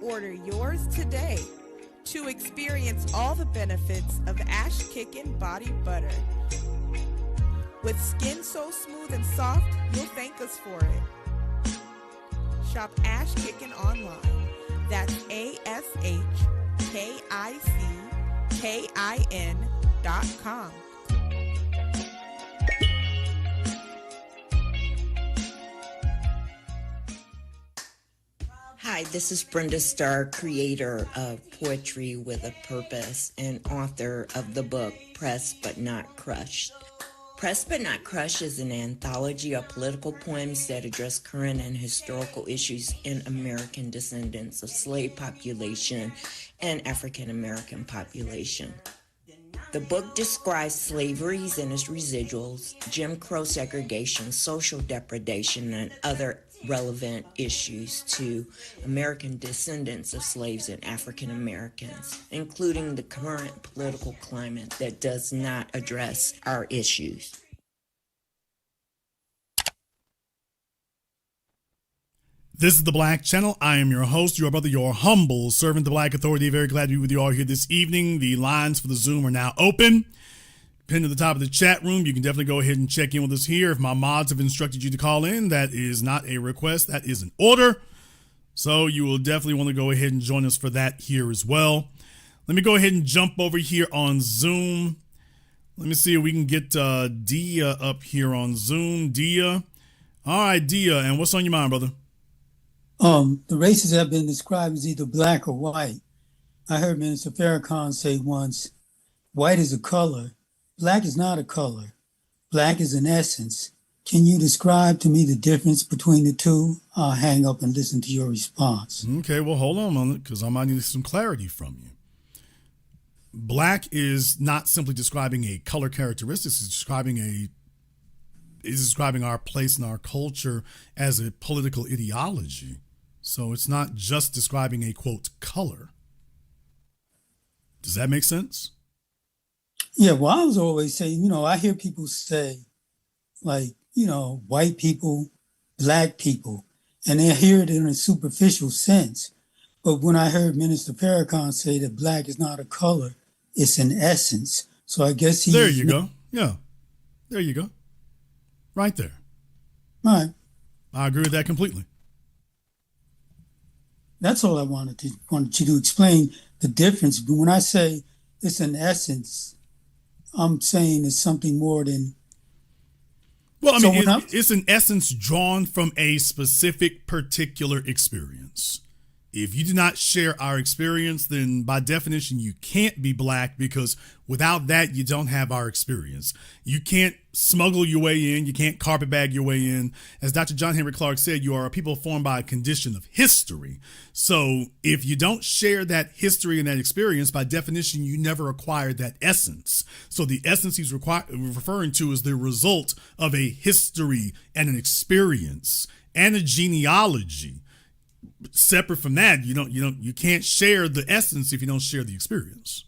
Order yours today. to experience all the benefits of Ash Kickin' Body Butter. With skin so smooth and soft, you'll thank us for it. Shop Ash Kickin' online. That's ASHKICKIN.com.
Hi, this is Brenda Starr, creator of Poetry with a Purpose and author of the book Pressed But Not Crushed. Pressed But Not Crushed is an anthology of political poems that address current and historical issues in American descendants of slave population and African American population. The book describes slaveries and its residuals, Jim Crow segregation, social depredation, and other relevant issues to American descendants of slaves and African Americans, including the current political climate that does not address our issues.
This is the Black Channel. I am your host, your brother, your humble servant, the Black Authority. Very glad to be with you all here this evening. The lines for the Zoom are now open. Pinned at the top of the chat room. You can definitely go ahead and check in with us here. If my mods have instructed you to call in, that is not a request. That is an order. So you will definitely want to go ahead and join us for that here as well. Let me go ahead and jump over here on Zoom. Let me see if we can get Dia up here on Zoom. Dia. All right, Dia. And what's on your mind, brother?
The races have been described as either black or white. I heard Minister Farrakhan say once, white is a color. Black is not a color. Black is an essence. Can you describe to me the difference between the two? I'll hang up and listen to your response.
Okay, well, hold on a moment, because I might need some clarity from you. Black is not simply describing a color characteristic. It's describing our place in our culture as a political ideology. So it's not just describing a, quote, color. Does that make sense?
Yeah, well, I was always saying, I hear people say, like, white people, black people, and they hear it in a superficial sense. But when I heard Minister Farrakhan say that black is not a color, it's an essence. So I guess
There you go. Yeah. There you go. Right there.
All right.
I agree with that completely.
That's all I wanted you to explain the difference. But when I say it's an essence, I'm saying it's something more than.
Well, I mean, it's an essence drawn from a specific particular experience. If you do not share our experience, then by definition, you can't be black, because without that, you don't have our experience. You can't smuggle your way in. You can't carpetbag your way in. As Dr. John Henry Clark said, you are a people formed by a condition of history. So if you don't share that history and that experience, by definition, you never acquired that essence. So the essence he's referring to is the result of a history and an experience and a genealogy. Separate from that, you can't share the essence if you don't share the experience.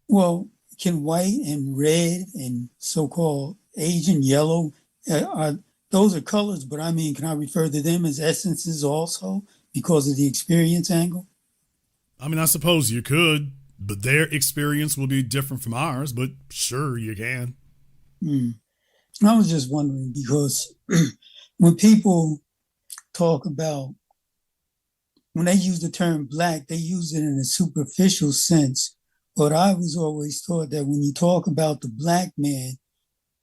Well, can white and red and so-called Asian yellow, those are colors, but I mean, can I refer to them as essences also because of the experience angle?
I mean, I suppose you could, but their experience will be different from ours, but sure, you can.
I was just wondering, because when people talk about, when they use the term black, they use it in a superficial sense. But I was always taught that when you talk about the black man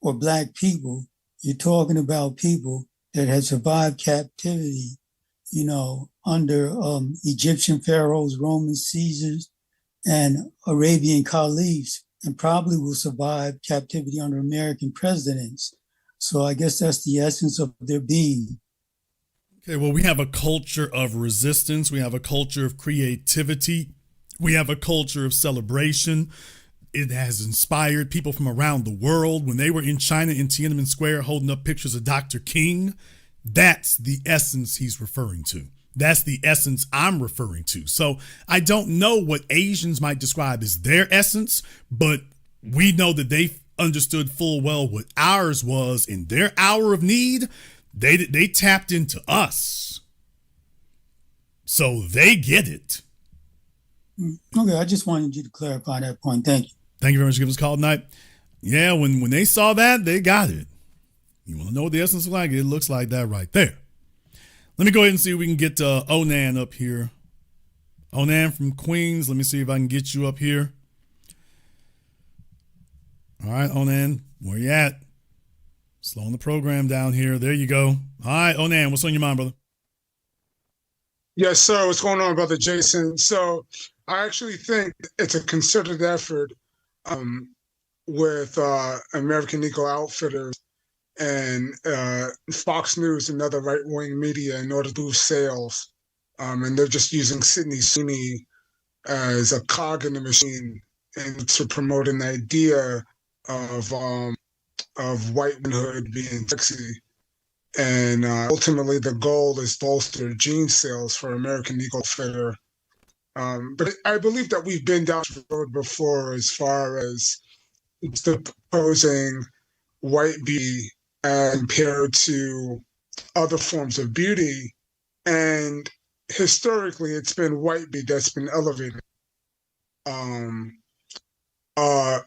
or black people, you're talking about people that had survived captivity, under Egyptian pharaohs, Roman Caesars, and Arabian caliphs, and probably will survive captivity under American presidents. So I guess that's the essence of their being.
Okay, well, we have a culture of resistance. We have a culture of creativity. We have a culture of celebration. It has inspired people from around the world. When they were in China in Tiananmen Square holding up pictures of Dr. King, that's the essence he's referring to. That's the essence I'm referring to. So I don't know what Asians might describe as their essence, but we know that they understood full well what ours was in their hour of need. They tapped into us. So they get it.
Okay, I just wanted you to clarify that point. Thank you.
Thank you very much for giving us a call tonight. Yeah, when they saw that, they got it. You want to know what the essence looks like? It looks like that right there. Let me go ahead and see if we can get Onan up here. Onan from Queens. Let me see if I can get you up here. All right, Onan, where you at? Slowing the program down here. There you go. All right, Onan, what's on your mind, brother?
Yes, sir. What's going on, Brother Jason? So I actually think it's a concerted effort with American Eagle Outfitters and Fox News and other right-wing media in order to boost sales. And they're just using Sweeney as a cog in the machine and to promote an idea of white manhood being sexy. And ultimately, the goal is bolster jean sales for American Eagle Outfitter. But I believe that we've been down the road before as far as proposing white beauty compared to other forms of beauty. And historically, it's been white beauty that's been elevated.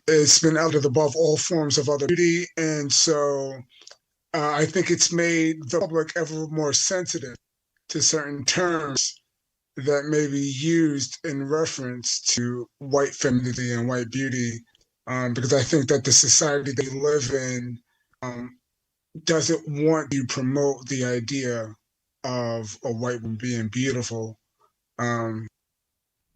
It's been elevated above all forms of other beauty. And so I think it's made the public ever more sensitive to certain terms that may be used in reference to white femininity and white beauty, because I think that the society they live in doesn't want to promote the idea of a white woman being beautiful.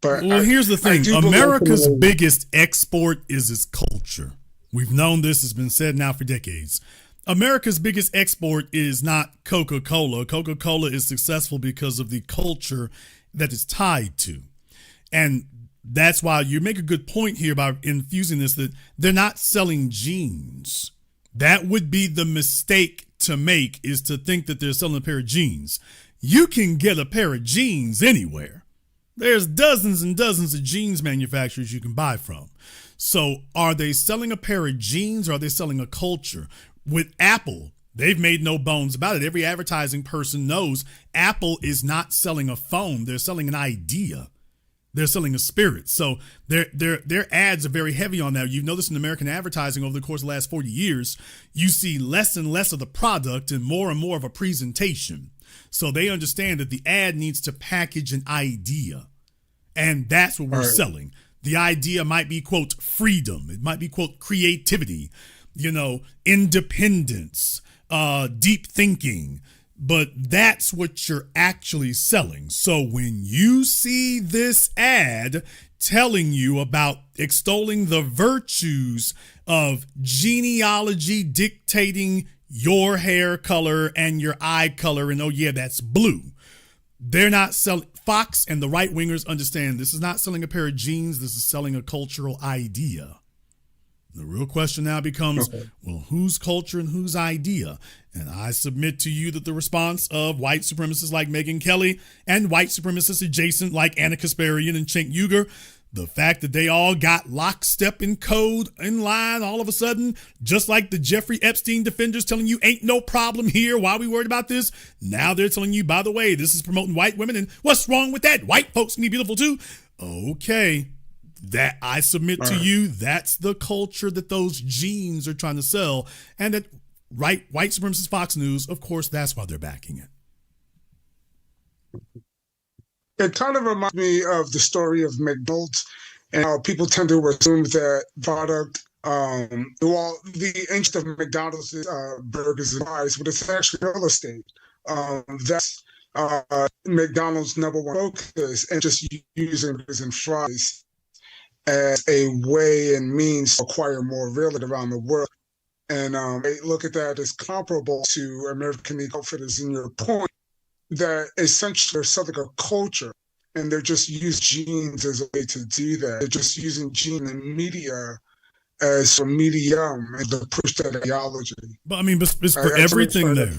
But
here's the thing. America's biggest export is its culture. We've known this has been said now for decades. America's biggest export is not Coca-Cola. Coca-Cola is successful because of the culture that it's tied to. And that's why you make a good point here about infusing this, that they're not selling jeans. That would be the mistake to make, is to think that they're selling a pair of jeans. You can get a pair of jeans anywhere. There's dozens and dozens of jeans manufacturers you can buy from. So are they selling a pair of jeans, or are they selling a culture? With Apple, they've made no bones about it. Every advertising person knows Apple is not selling a phone. They're selling an idea. They're selling a spirit. So their ads are very heavy on that. You've noticed in American advertising over the course of the last 40 years, you see less and less of the product and more of a presentation. So they understand that the ad needs to package an idea. And that's what we're selling. The idea might be, quote, freedom. It might be, quote, creativity, independence, deep thinking. But that's what you're actually selling. So when you see this ad telling you about extolling the virtues of genealogy dictating your hair color and your eye color, and oh yeah, that's blue, they're not selling. Fox and the right wingers understand this is not selling a pair of jeans. This is selling a cultural idea. The real question now becomes, well, whose culture and whose idea? And I submit to you that the response of white supremacists like Megyn Kelly and white supremacists adjacent like Anna Kasparian and Cenk Uygur, the fact that they all got lockstep in code in line all of a sudden, just like the Jeffrey Epstein defenders telling you ain't no problem here, why are we worried about this? Now they're telling you, by the way, this is promoting white women, and what's wrong with that? White folks can be beautiful too. Okay. That I submit to you, that's the culture that those genes are trying to sell. And that white supremacist Fox News, of course, that's why they're backing it.
It kind of reminds me of the story of McDonald's and how people tend to assume that product, the interest of McDonald's is burgers and fries, but it's actually real estate. That's McDonald's number one focus, and just using burgers and fries as a way and means to acquire more real estate around the world. And I look at that as comparable to American Eagle Outfitters in your point that essentially they're selling a culture, and they're just using genes as a way to do that. They're just using gene and media as a medium and to push that ideology.
But I mean, it's for everything there.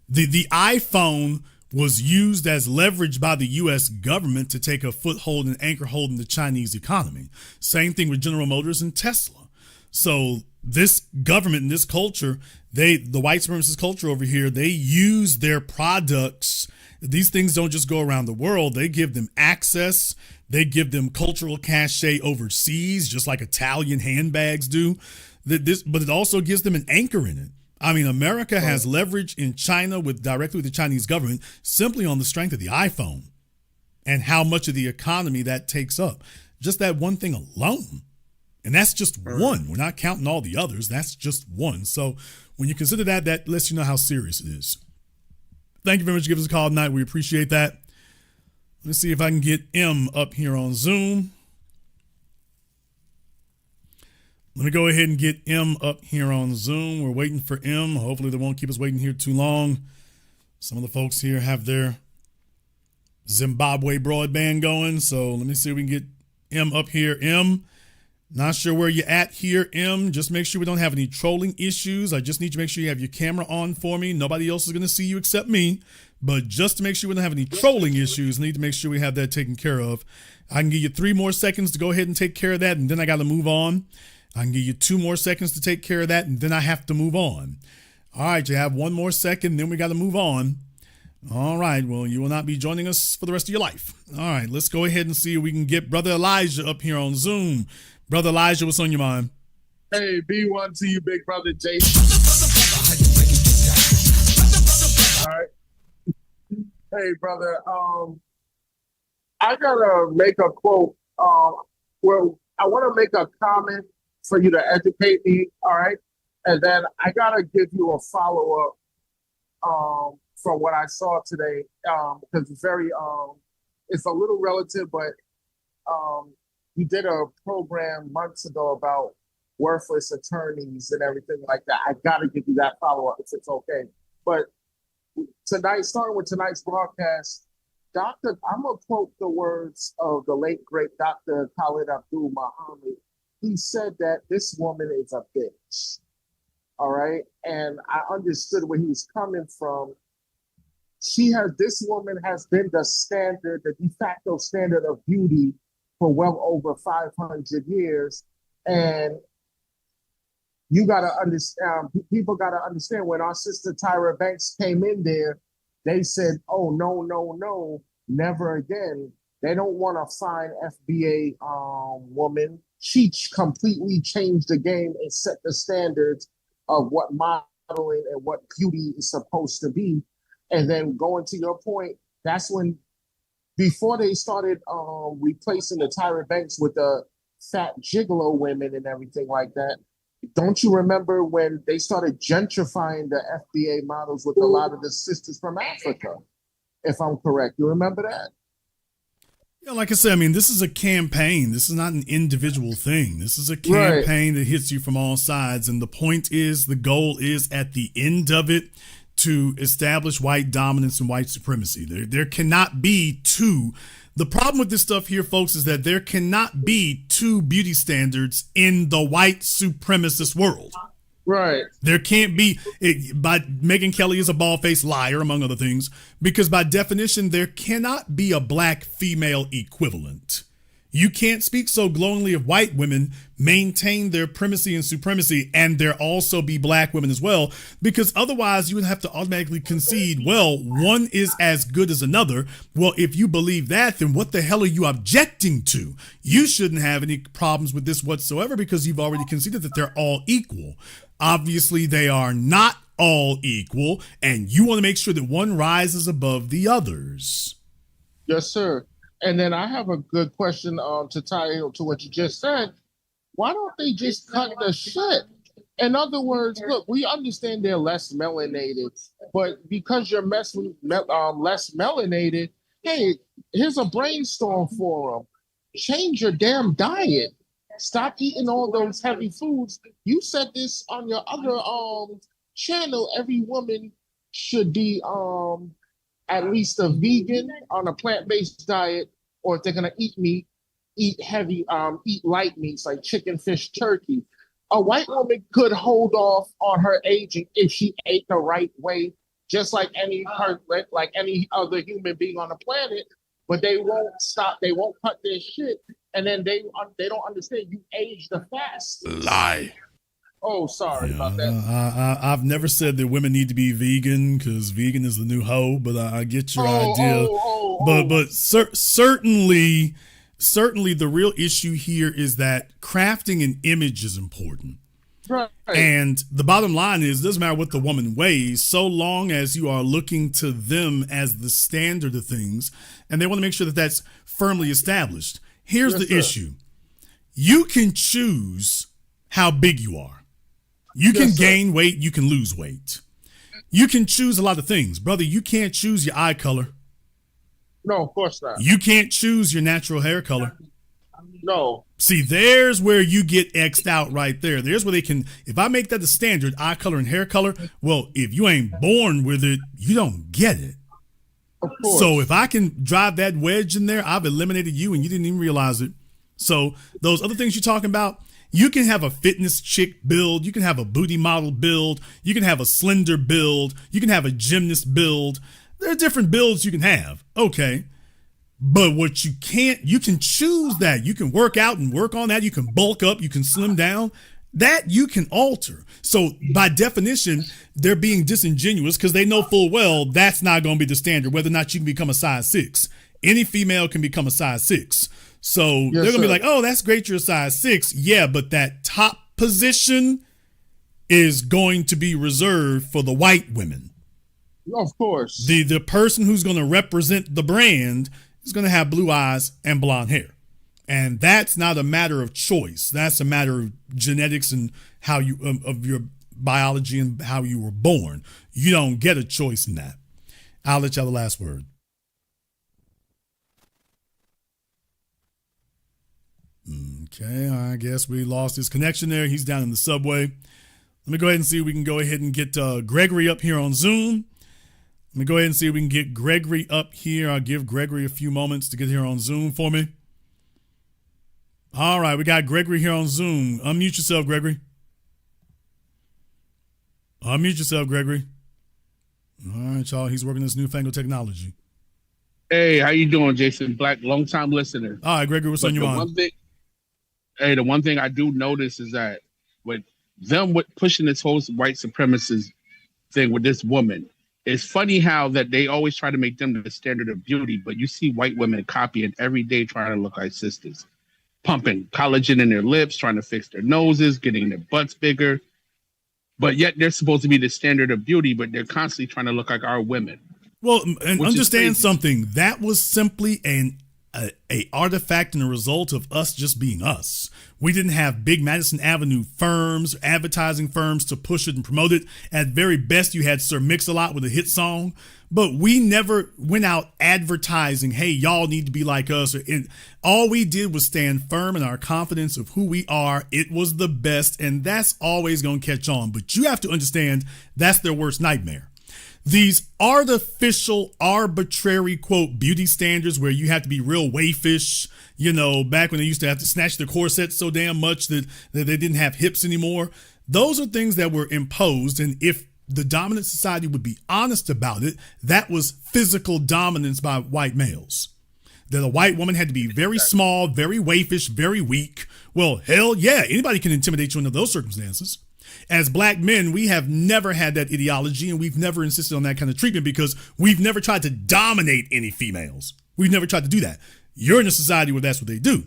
The iPhone was used as leverage by the U.S. government to take a foothold and anchor hold in the Chinese economy. Same thing with General Motors and Tesla. So this government and this culture, the white supremacist culture over here, they use their products. These things don't just go around the world. They give them access. They give them cultural cachet overseas, just like Italian handbags do. But it also gives them an anchor in it. I mean, America has leverage in China directly with the Chinese government simply on the strength of the iPhone and how much of the economy that takes up. Just that one thing alone. And that's just one. We're not counting all the others. That's just one. So when you consider that, that lets you know how serious it is. Thank you very much for giving us a call tonight. We appreciate that. Let's see if I can get M up here on Zoom. Let me go ahead and get M up here on Zoom. We're waiting for M. Hopefully they won't keep us waiting here too long. Some of the folks here have their Zimbabwe broadband going. So let me see if we can get M up here. M, not sure where you're at here, M. Just make sure we don't have any trolling issues. I just need to make sure you have your camera on for me. Nobody else is going to see you except me. But just to make sure we don't have any trolling issues, I need to make sure we have that taken care of. I can give you 3 more seconds to go ahead and take care of that, and then I got to move on. I can give you 2 more seconds to take care of that, and then I have to move on. All right, you have 1 more second, then we got to move on. All right, well, you will not be joining us for the rest of your life. All right, let's go ahead and see if we can get Brother Elijah up here on Zoom. Brother Elijah, what's on your mind?
Hey, B1 to you, big brother Jason. All right. Hey, brother. I gotta make a quote. Well, I want to make a comment for you to educate me. All right, and then I gotta give you a follow up from what I saw today because it's very it's a little relative, but you did a program months ago about worthless attorneys and everything like that. I gotta give you that follow up if it's okay. But tonight, starting with tonight's broadcast, I'm gonna quote the words of the late great Dr. Khalid Abdul Muhammad. He said that this woman is a bitch. All right, and I understood where he was coming from. This woman has been the standard, the de facto standard of beauty for well over 500 years, and you gotta understand. People gotta understand when our sister Tyra Banks came in there, they said, "Oh no, no, no, never again." They don't want a fine FBA woman. She completely changed the game and set the standards of what modeling and what beauty is supposed to be. And then going to your point, that's when, before they started replacing the Tyra Banks with the fat gigolo women and everything like that, don't you remember when they started gentrifying the FBA models with a lot of the sisters from Africa, if I'm correct? You remember that?
Yeah, like I said, I mean, this is a campaign. This is not an individual thing. This is a campaign that hits you from all sides. And the point is, the goal is at the end of it to establish white dominance and white supremacy. There cannot be two. The problem with this stuff here, folks, is that there cannot be 2 beauty standards in the white supremacist world.
Right.
There can't be. Megyn Kelly is a bald-faced liar, among other things, because by definition, there cannot be a black female equivalent. You can't speak so glowingly of white women, maintain their primacy and supremacy, and there also be black women as well, because otherwise you would have to automatically concede, well, one is as good as another. Well, if you believe that, then what the hell are you objecting to? You shouldn't have any problems with this whatsoever because you've already conceded that they're all equal. Obviously, they are not all equal, and you want to make sure that one rises above the others.
Yes, sir. And then I have a good question to tie to what you just said. Why don't they just cut the shit? In other words, look, we understand they're less melanated, but because you're less melanated, hey, here's a brainstorm for them. Change your damn diet. Stop eating all those heavy foods. You said this on your other channel. Every woman should be at least a vegan on a plant-based diet, or if they're gonna eat meat, eat heavy, eat light meats like chicken, fish, turkey. A white woman could hold off on her aging if she ate the right way, just like any other human being on the planet. But they won't stop. They won't cut their shit, and then they don't understand. You age the fast.
Lie.
Oh, sorry about that.
I've never said that women need to be vegan because vegan is the new hoe, but I get your idea. But certainly the real issue here is that crafting an image is important.
Right.
And the bottom line is, it doesn't matter what the woman weighs, so long as you are looking to them as the standard of things, and they want to make sure that that's firmly established. Here's the issue. You can choose how big you are. You can gain weight, you can lose weight. You can choose a lot of things. Brother, you can't choose your eye color.
No, of course not.
You can't choose your natural hair color.
No.
See, there's where you get X'd out right there. There's where they can, if I make that the standard, eye color and hair color, well, if you ain't born with it, you don't get it.
Of course.
So if I can drive that wedge in there, I've eliminated you and you didn't even realize it. So those other things you're talking about, you can have a fitness chick build, you can have a booty model build, you can have a slender build, you can have a gymnast build. There are different builds you can have. Okay. But what you can't, you can choose that. You can work out and work on that. You can bulk up, you can slim down. That you can alter. So by definition, they're being disingenuous because they know full well that's not going to be the standard, whether or not you can become a size 6. Any female can become a size 6. So they're going to be like, oh, that's great, you're a size 6. Yeah, but that top position is going to be reserved for the white women.
Of course.
The person who's going to represent the brand is going to have blue eyes and blonde hair. And that's not a matter of choice. That's a matter of genetics and how you, of your biology and how you were born. You don't get a choice in that. I'll let you have the last word. Okay, I guess we lost his connection there. He's down in the subway. Let me go ahead and see if we can go ahead and get Gregory up here on Zoom. Let me go ahead and see if we can get Gregory up here. I'll give Gregory a few moments to get here on Zoom for me. All right, we got Gregory here on Zoom. Unmute yourself, Gregory. Unmute yourself, Gregory. All right, y'all. He's working this newfangled technology.
Hey, how you doing, Jason Black? Long-time listener.
All right, Gregory, what's on your mind?
The one thing I do notice is that with them pushing this whole white supremacist thing with this woman, it's funny how that they always try to make them the standard of beauty, but you see white women copying every day trying to look like sisters, pumping collagen in their lips, trying to fix their noses, getting their butts bigger. But yet they're supposed to be the standard of beauty, but they're constantly trying to look like our women.
Well, and understand something. That was simply a artifact and a result of us just being us. We didn't have big Madison Avenue firms, advertising firms to push it and promote it. At very best, you had Sir Mix-a-Lot with a hit song, but we never went out advertising, hey, y'all need to be like us. All we did was stand firm in our confidence of who we are. It was the best, and that's always going to catch on. But you have to understand that's their worst nightmare. These artificial, arbitrary, quote, beauty standards where you have to be real waifish, you know, back when they used to have to snatch their corsets so damn much that they didn't have hips anymore. Those are things that were imposed. And if the dominant society would be honest about it, that was physical dominance by white males. That a white woman had to be very small, very waifish, very weak. Well, hell yeah, anybody can intimidate you under those circumstances. As black men, we have never had that ideology, and we've never insisted on that kind of treatment because we've never tried to dominate any females. We've never tried to do that. You're in a society where that's what they do.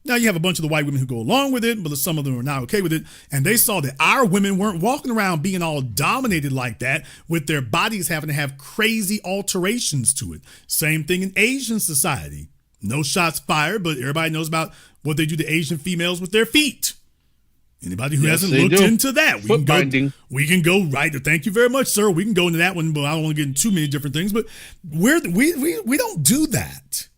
Now you have a bunch of the white women who go along with it, but some of them are not okay with it. And they saw that our women weren't walking around being all dominated like that, with their bodies having to have crazy alterations to it. Same thing in Asian society. No shots fired, but everybody knows about what they do to Asian females with their feet. Anybody who hasn't looked into that, we can go right. Thank you very much, sir. We can go into that one, but I don't want to get into too many different things. But we don't do that.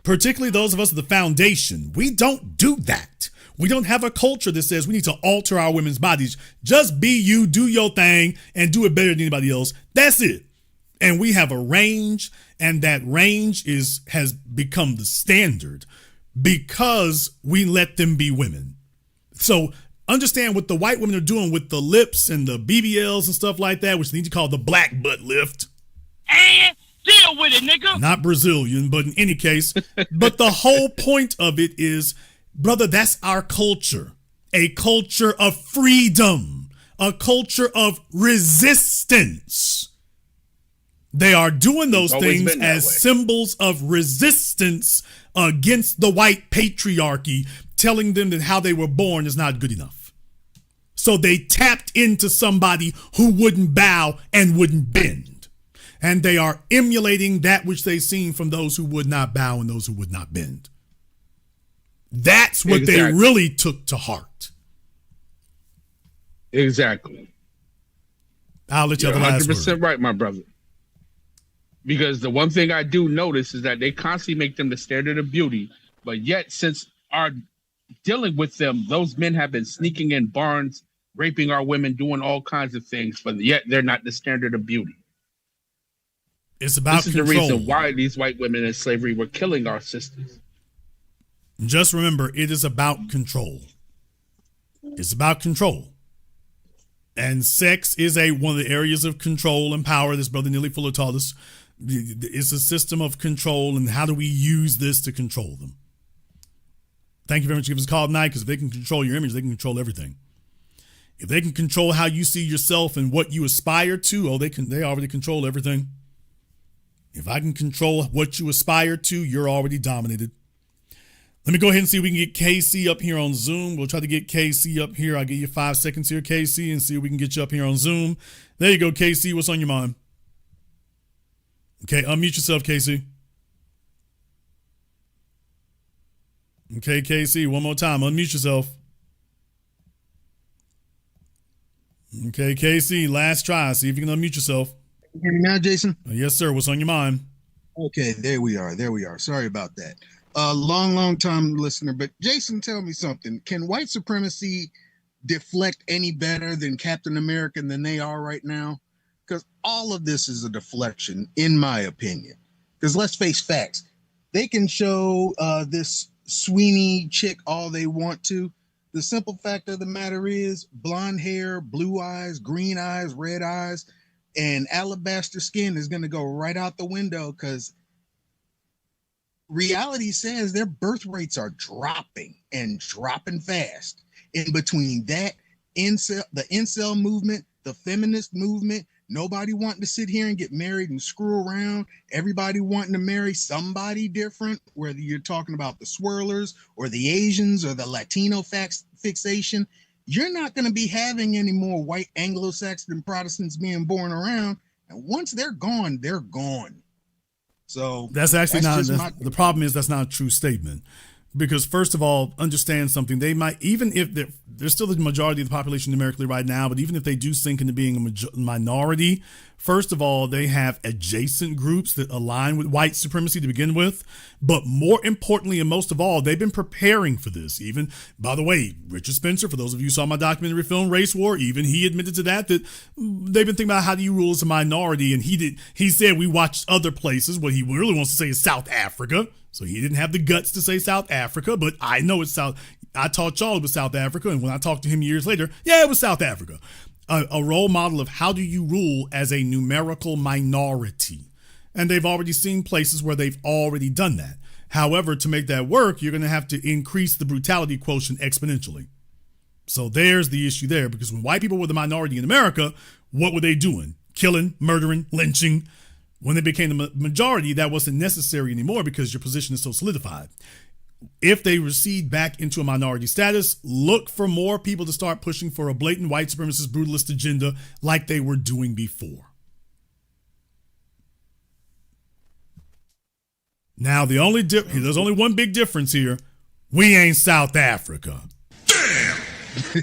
Particularly those of us at the foundation, we don't do that. We don't have a culture that says we need to alter our women's bodies. Just be you, do your thing, and do it better than anybody else. That's it. And we have a range, and that range has become the standard because we let them be women. So understand what the white women are doing with the lips and the BBLs and stuff like that, which they need to call the black butt lift.
And deal with it, nigga.
Not Brazilian, but in any case. But the whole point of it is, brother, that's our culture. a culture of freedom, a culture of resistance. They are doing those things as symbols of resistance against the white patriarchy, telling them that how they were born is not good enough. So they tapped into somebody who wouldn't bow and wouldn't bend. And they are emulating that which they've seen from those who would not bow and those who would not bend. That's what they really took to heart.
Exactly.
I'll let you have the last word.
100% right, my brother. Because the one thing I do notice is that they constantly make them the standard of beauty, but yet since our dealing with them, those men have been sneaking in barns, raping our women, doing all kinds of things, but yet they're not the standard of beauty.
It's about
this
control.
This is the reason why these white women in slavery were killing our sisters.
Just remember, it is about control. It's about control. And sex is one of the areas of control and power. This brother Neely Fuller taught us. It's a system of control, and how do we use this to control them? Thank you very much for giving us a call tonight, because if they can control your image, they can control everything. If they can control how you see yourself and what you aspire to, they already control everything. If I can control what you aspire to, you're already dominated. Let me go ahead and see if we can get KC up here on Zoom. We'll try to get KC up here. I'll give you 5 seconds here, KC, and see if we can get you up here on Zoom. There you go, KC. What's on your mind? Okay, unmute yourself, KC. Okay, KC, one more time. Unmute yourself. Okay, KC, last try. See if you can unmute yourself.
Can you hear me now, Jason?
Yes, sir. What's on your mind?
Okay, there we are. Sorry about that. Long time listener. But Jason, tell me something. Can white supremacy deflect any better than Captain America than they are right now? Because all of this is a deflection, in my opinion. Because let's face facts. They can show this Sweeney chick all they want to. The simple fact of the matter is blonde hair, blue eyes, green eyes, red eyes, and alabaster skin is going to go right out the window, because reality says their birth rates are dropping and dropping fast. In between that, the incel movement, the feminist movement, nobody wanting to sit here and get married and screw around. Everybody wanting to marry somebody different, whether you're talking about the swirlers or the Asians or the Latino fixation. You're not going to be having any more white Anglo-Saxon Protestants being born around. And once they're gone, they're gone. So
that's actually the problem is that's not a true statement. Because first of all, understand something. They might, even if they're still the majority of the population numerically right now, but even if they do sink into being a minority, first of all, they have adjacent groups that align with white supremacy to begin with. But more importantly, and most of all, they've been preparing for this. Even, by the way, Richard Spencer, for those of you who saw my documentary film Race War, even he admitted to that they've been thinking about how do you rule as a minority. And he said we watched other places. What he really wants to say is South Africa. So he didn't have the guts to say South Africa, but I know it's South. I taught y'all it was South Africa, and when I talked to him years later, yeah, it was South Africa. A role model of how do you rule as a numerical minority. And they've already seen places where they've already done that. However, to make that work, you're going to have to increase the brutality quotient exponentially. So there's the issue there, because when white people were the minority in America, what were they doing? Killing, murdering, lynching. When they became the majority, that wasn't necessary anymore because your position is so solidified. If they recede back into a minority status, look for more people to start pushing for a blatant white supremacist brutalist agenda like they were doing before. Now, there's only one big difference here. We ain't South Africa.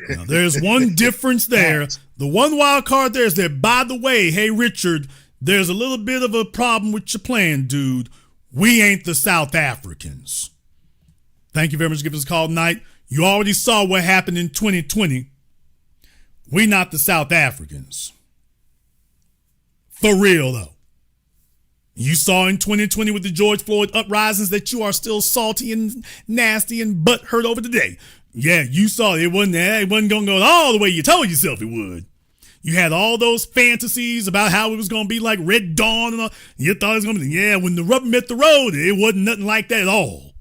Now, there's one difference there. The one wild card there is that, by the way, hey, Richard, there's a little bit of a problem with your plan, dude. We ain't the South Africans. Thank you very much for giving us a call tonight. You already saw what happened in 2020. We not the South Africans. For real, though. You saw in 2020 with the George Floyd uprisings that you are still salty and nasty and butthurt over today. Yeah, you saw it wasn't going to go all the way you told yourself it would. You had all those fantasies about how it was going to be like Red Dawn and all. You thought it was going to be, yeah, when the rubber met the road, it wasn't nothing like that at all.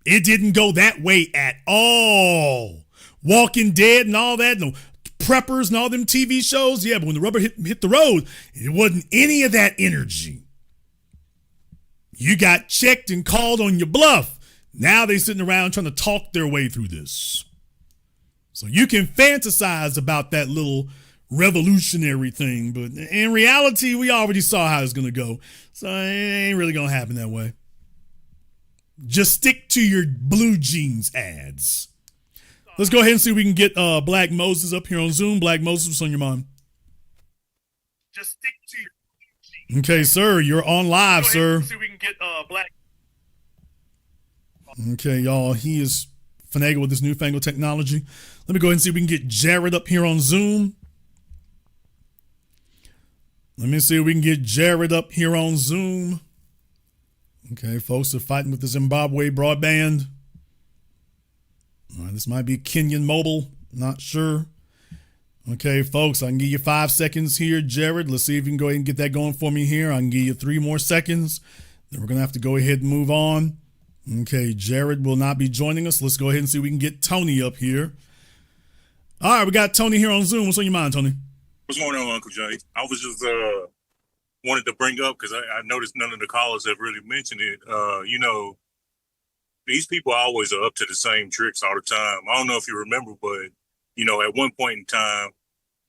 It didn't go that way at all. Walking Dead and all that, no preppers and all them TV shows. Yeah, but when the rubber hit the road, it wasn't any of that energy. You got checked and called on your bluff. Now they sitting around trying to talk their way through this. So you can fantasize about that little revolutionary thing, but in reality, we already saw how it's going to go. So it ain't really going to happen that way. Just stick to your blue jeans ads. Let's go ahead and see if we can get Black Moses up here on Zoom. Black Moses, what's on your mind?
Just stick to your...
Okay, sir, you're on live, sir.
See if we can get Black...
Okay, y'all, he is finagled with this newfangled technology. Let me go ahead and see if we can get Jared up here on Zoom. Let me see if we can get Jared up here on Zoom. Okay, folks are fighting with the Zimbabwe broadband. All right, this might be Kenyan Mobile. Not sure. Okay, folks, I can give you 5 seconds here, Jared. Let's see if you can go ahead and get that going for me here. I can give you 3 more seconds. Then we're going to have to go ahead and move on. Okay, Jared will not be joining us. Let's go ahead and see if we can get Tony up here. All right, we got Tony here on Zoom. What's on your mind, Tony?
What's going on, Uncle Jay? I was just wanted to bring up, because I noticed none of the callers have really mentioned it. You know, these people always are up to the same tricks all the time. I don't know if you remember, but, you know, at one point in time,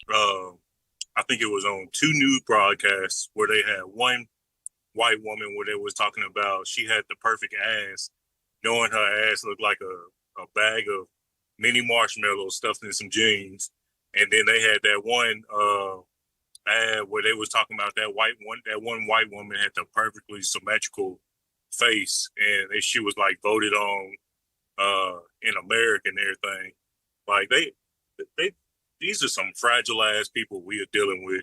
I think it was on 2 news broadcasts where they had one white woman where they was talking about she had the perfect ass, knowing her ass looked like a bag of mini marshmallows stuffed in some jeans. And then they had that one ad where they was talking about that one white woman had the perfectly symmetrical face, and she was like voted on in America and everything. Like they these are some fragile ass people we are dealing with.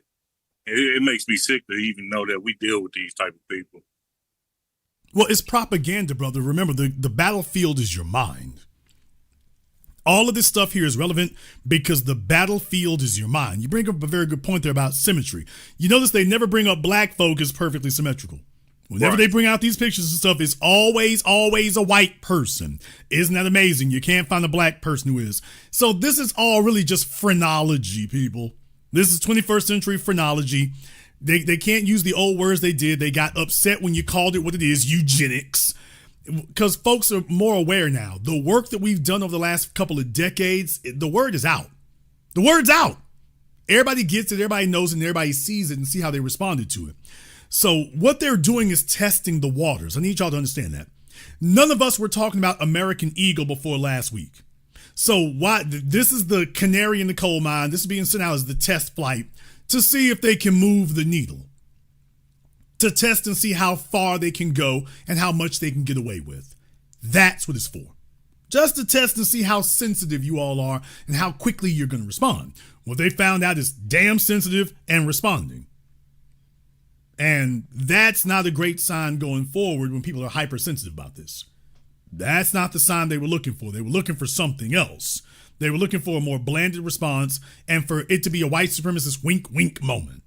It makes me sick to even know that we deal with these type of people.
Well, it's propaganda, brother. Remember, the battlefield is your mind. All of this stuff here is relevant because the battlefield is your mind. You bring up a very good point there about symmetry. You notice they never bring up black folk as perfectly symmetrical. Whenever they bring out these pictures and stuff, it's always a white person. Isn't that amazing? You can't find a black person who is. So this is all really just phrenology, people. This is 21st century phrenology. They can't use the old words they did. They got upset when you called it what it is, eugenics. Because folks are more aware now. The work that we've done over the last couple of decades, the word is out. The word's out. Everybody gets it, everybody knows it, and everybody sees it and see how they responded to it. So what they're doing is testing the waters. I need y'all to understand that. None of us were talking about American Eagle before last week. So this is the canary in the coal mine. This is being sent out as the test flight to see if they can move the needle, to test and see how far they can go and how much they can get away with. That's what it's for. Just to test and see how sensitive you all are and how quickly you're going to respond. What they found out is damn sensitive and responding. And that's not a great sign going forward when people are hypersensitive about this. That's not the sign they were looking for. They were looking for something else. They were looking for a more blanded response and for it to be a white supremacist wink, wink moment.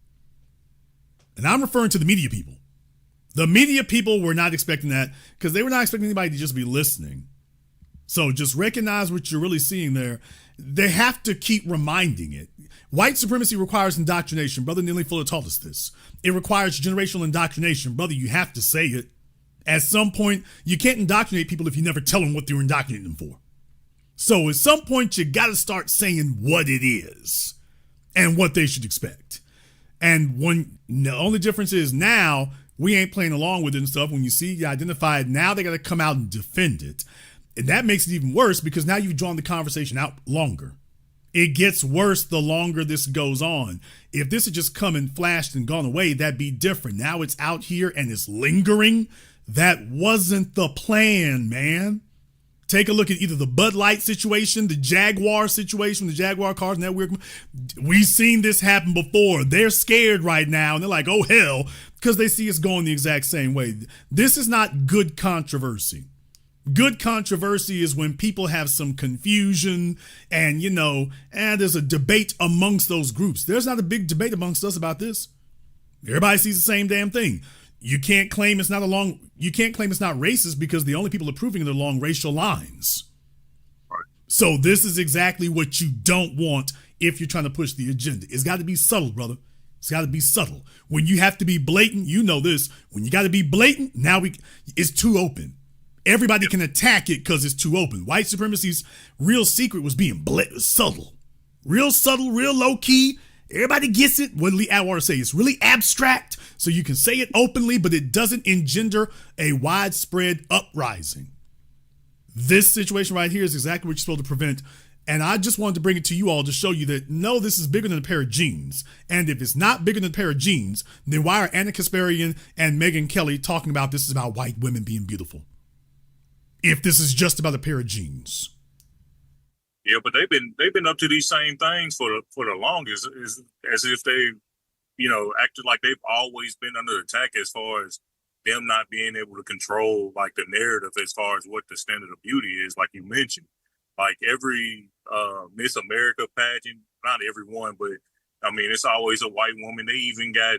And I'm referring to the media people. The media people were not expecting that because they were not expecting anybody to just be listening. So just recognize what you're really seeing there. They have to keep reminding it. White supremacy requires indoctrination. Brother Neely Fuller taught us this. It requires generational indoctrination. Brother, you have to say it. At some point, you can't indoctrinate people if you never tell them what you're indoctrinating them for. So at some point, you got to start saying what it is and what they should expect. And the only difference is now we ain't playing along with it and stuff. When you see you identify it, now they got to come out and defend it. And that makes it even worse because now you've drawn the conversation out longer. It gets worse the longer this goes on. If this had just come and flashed and gone away, that'd be different. Now it's out here and it's lingering. That wasn't the plan, man. Take a look at either the Bud Light situation, the Jaguar situation, the Jaguar cars, and that weird. We've seen this happen before. They're scared right now, and they're like, oh, hell, because they see us going the exact same way. This is not good controversy. Good controversy is when people have some confusion and, there's a debate amongst those groups. There's not a big debate amongst us about this. Everybody sees the same damn thing. You can't claim it's not racist because the only people approving it are along racial lines. Right. So this is exactly what you don't want if you're trying to push the agenda. It's got to be subtle, brother. It's got to be subtle. When you have to be blatant, you know this. When you got to be blatant, it's too open. Everybody can attack it because it's too open. White supremacy's real secret was being subtle. Real subtle, real low key. Everybody gets it. What Lee Atwater say? It's really abstract, so you can say it openly, but it doesn't engender a widespread uprising. This situation right here is exactly what you're supposed to prevent. And I just wanted to bring it to you all to show you that, no, this is bigger than a pair of jeans. And if it's not bigger than a pair of jeans, then why are Anna Kasparian and Megyn Kelly talking about this is about white women being beautiful? If this is just about a pair of jeans.
Yeah, but they've been up to these same things for the longest, as if they, acted like they've always been under attack as far as them not being able to control like the narrative as far as what the standard of beauty is, like you mentioned. Like every Miss America pageant, not everyone, but I mean it's always a white woman. They even got,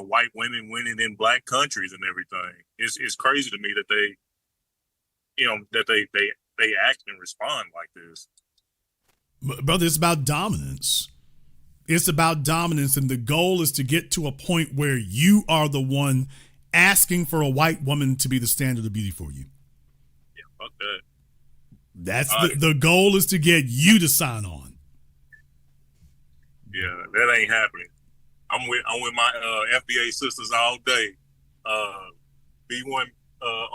white women winning in black countries and everything. It's crazy to me that they act and respond like this.
Brother, it's about dominance. It's about dominance, and the goal is to get to a point where you are the one asking for a white woman to be the standard of beauty for you.
Yeah, fuck that.
That's the goal is to get you to sign on.
Yeah, that ain't happening. I'm with my FBA sisters all day. B1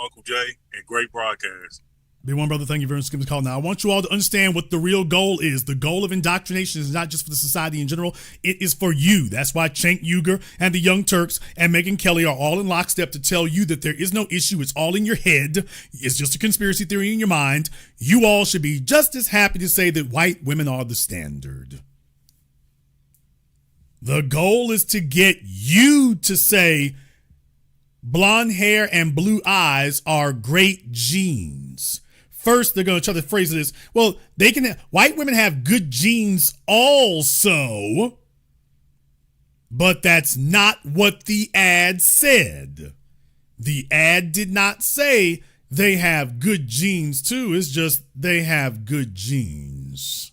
Uncle Jay and great broadcast.
B1 brother, thank you very much for giving the call. Now, I want you all to understand what the real goal is. The goal of indoctrination is not just for the society in general. It is for you. That's why Cenk Uygur and the Young Turks and Megyn Kelly are all in lockstep to tell you that there is no issue. It's all in your head. It's just a conspiracy theory in your mind. You all should be just as happy to say that white women are the standard. The goal is to get you to say blonde hair and blue eyes are great genes. First, they're going to try to phrase it as, well, white women have good genes also, but that's not what the ad said. The ad did not say they have good genes too. It's just they have good genes.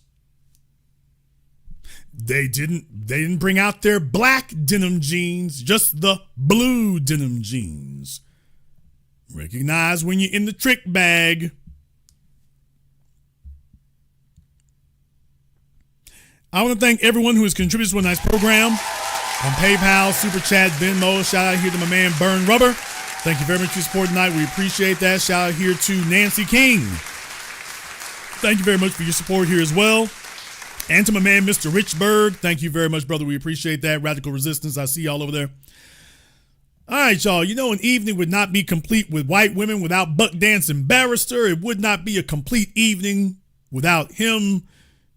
They didn't bring out their black denim jeans, just the blue denim jeans. Recognize when you're in the trick bag. I want to thank everyone who has contributed to a nice program on PayPal, Super Chat, Venmo. Shout out here to my man Burn Rubber. Thank you very much for your support tonight. We appreciate that. Shout out here to Nancy King. Thank you very much for your support here as well. And to my man Mr. Richburg. Thank you very much, brother. We appreciate that. Radical Resistance. I see y'all over there. All right, y'all. An evening would not be complete with white women without Buck Dancing Barrister. It would not be a complete evening without him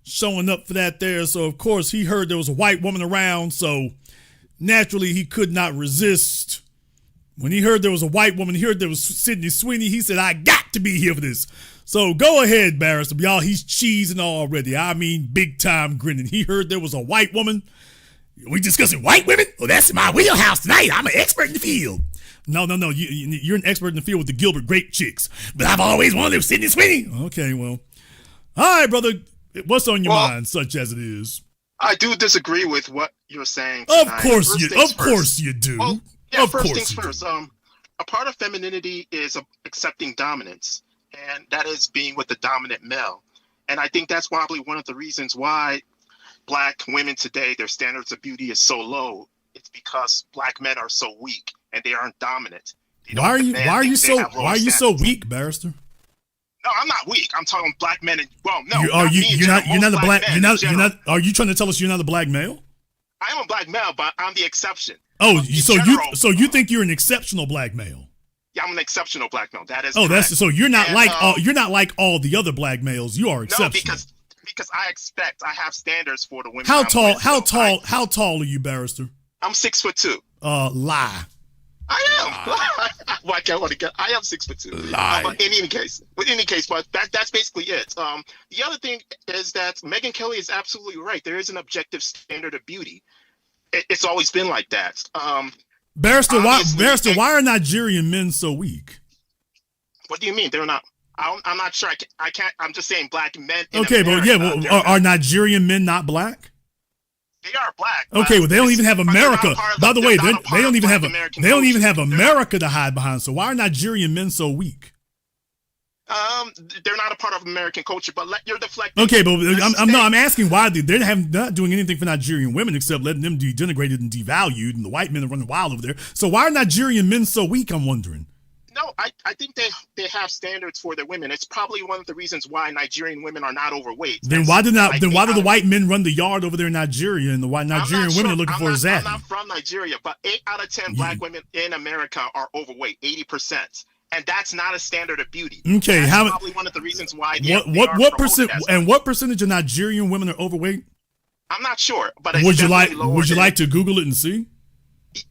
showing up for that there. So, of course, he heard there was a white woman around, so naturally he could not resist. When he heard there was a white woman, he heard there was Sidney Sweeney, he said, I got to be here for this. So go ahead, Barrister. Y'all, he's cheesing already. I mean, big time grinning. He heard there was a white woman. We discussing white women? Well, that's in my wheelhouse tonight. I'm an expert in the field. No. You're an expert in the field with the Gilbert Grape chicks. But I've always wanted Sidney Sweeney. Okay, well. All right, brother. What's on your mind, such as it is?
I do disagree with what you're saying
tonight. Of course you do.
Well, yeah, first things first. A part of femininity is accepting dominance, and that is being with the dominant male. And I think that's probably one of the reasons why Black women today, their standards of beauty is so low. It's because Black men are so weak and they aren't dominant.
Why are you so weak, Barrister?
No, I'm not weak. I'm talking Black men.
Are you not a black? You're not. Are you trying to tell us you're not a black male?
I am a black male, but I'm the exception.
Oh, so you think you're an exceptional black male?
Yeah, I'm an exceptional black male. That is.
Oh, correct. So you're not you're not like all the other black males. You are exceptional.
No, because I have standards for the women.
How tall are you, Barrister?
I'm 6'2".
Lie.
I am. Well, I am 6'2". But in any case, but that's basically it. The other thing is that Megyn Kelly is absolutely right. There is an objective standard of beauty. It's always been like that.
Barrister, why are Nigerian men so weak?
What do you mean? They're not. I'm not sure. I can't. I'm just saying black men.
Okay, but yeah, well, are Nigerian men not black?
They are black.
Okay, well, they don't even have America. By the way, they don't even have America to hide behind. So why are Nigerian men so weak?
They're not a part of American culture, but you're deflecting.
Okay, but I'm asking why they're not doing anything for Nigerian women except letting them be denigrated and devalued, and the white men are running wild over there. So why are Nigerian men so weak? I'm wondering.
No, I think they have standards for their women. It's probably one of the reasons why Nigerian women are not overweight.
Then why do the white men run the yard over there in Nigeria, and the white Nigerian women are looking for a zaddy?
I'm not from Nigeria, but 8 out of 10 black women in America are overweight, 80%. And that's not a standard of beauty.
Okay,
that's probably one of the reasons why.
What percentage of Nigerian women are overweight?
I'm not sure, but it's
would you like to Google it and see?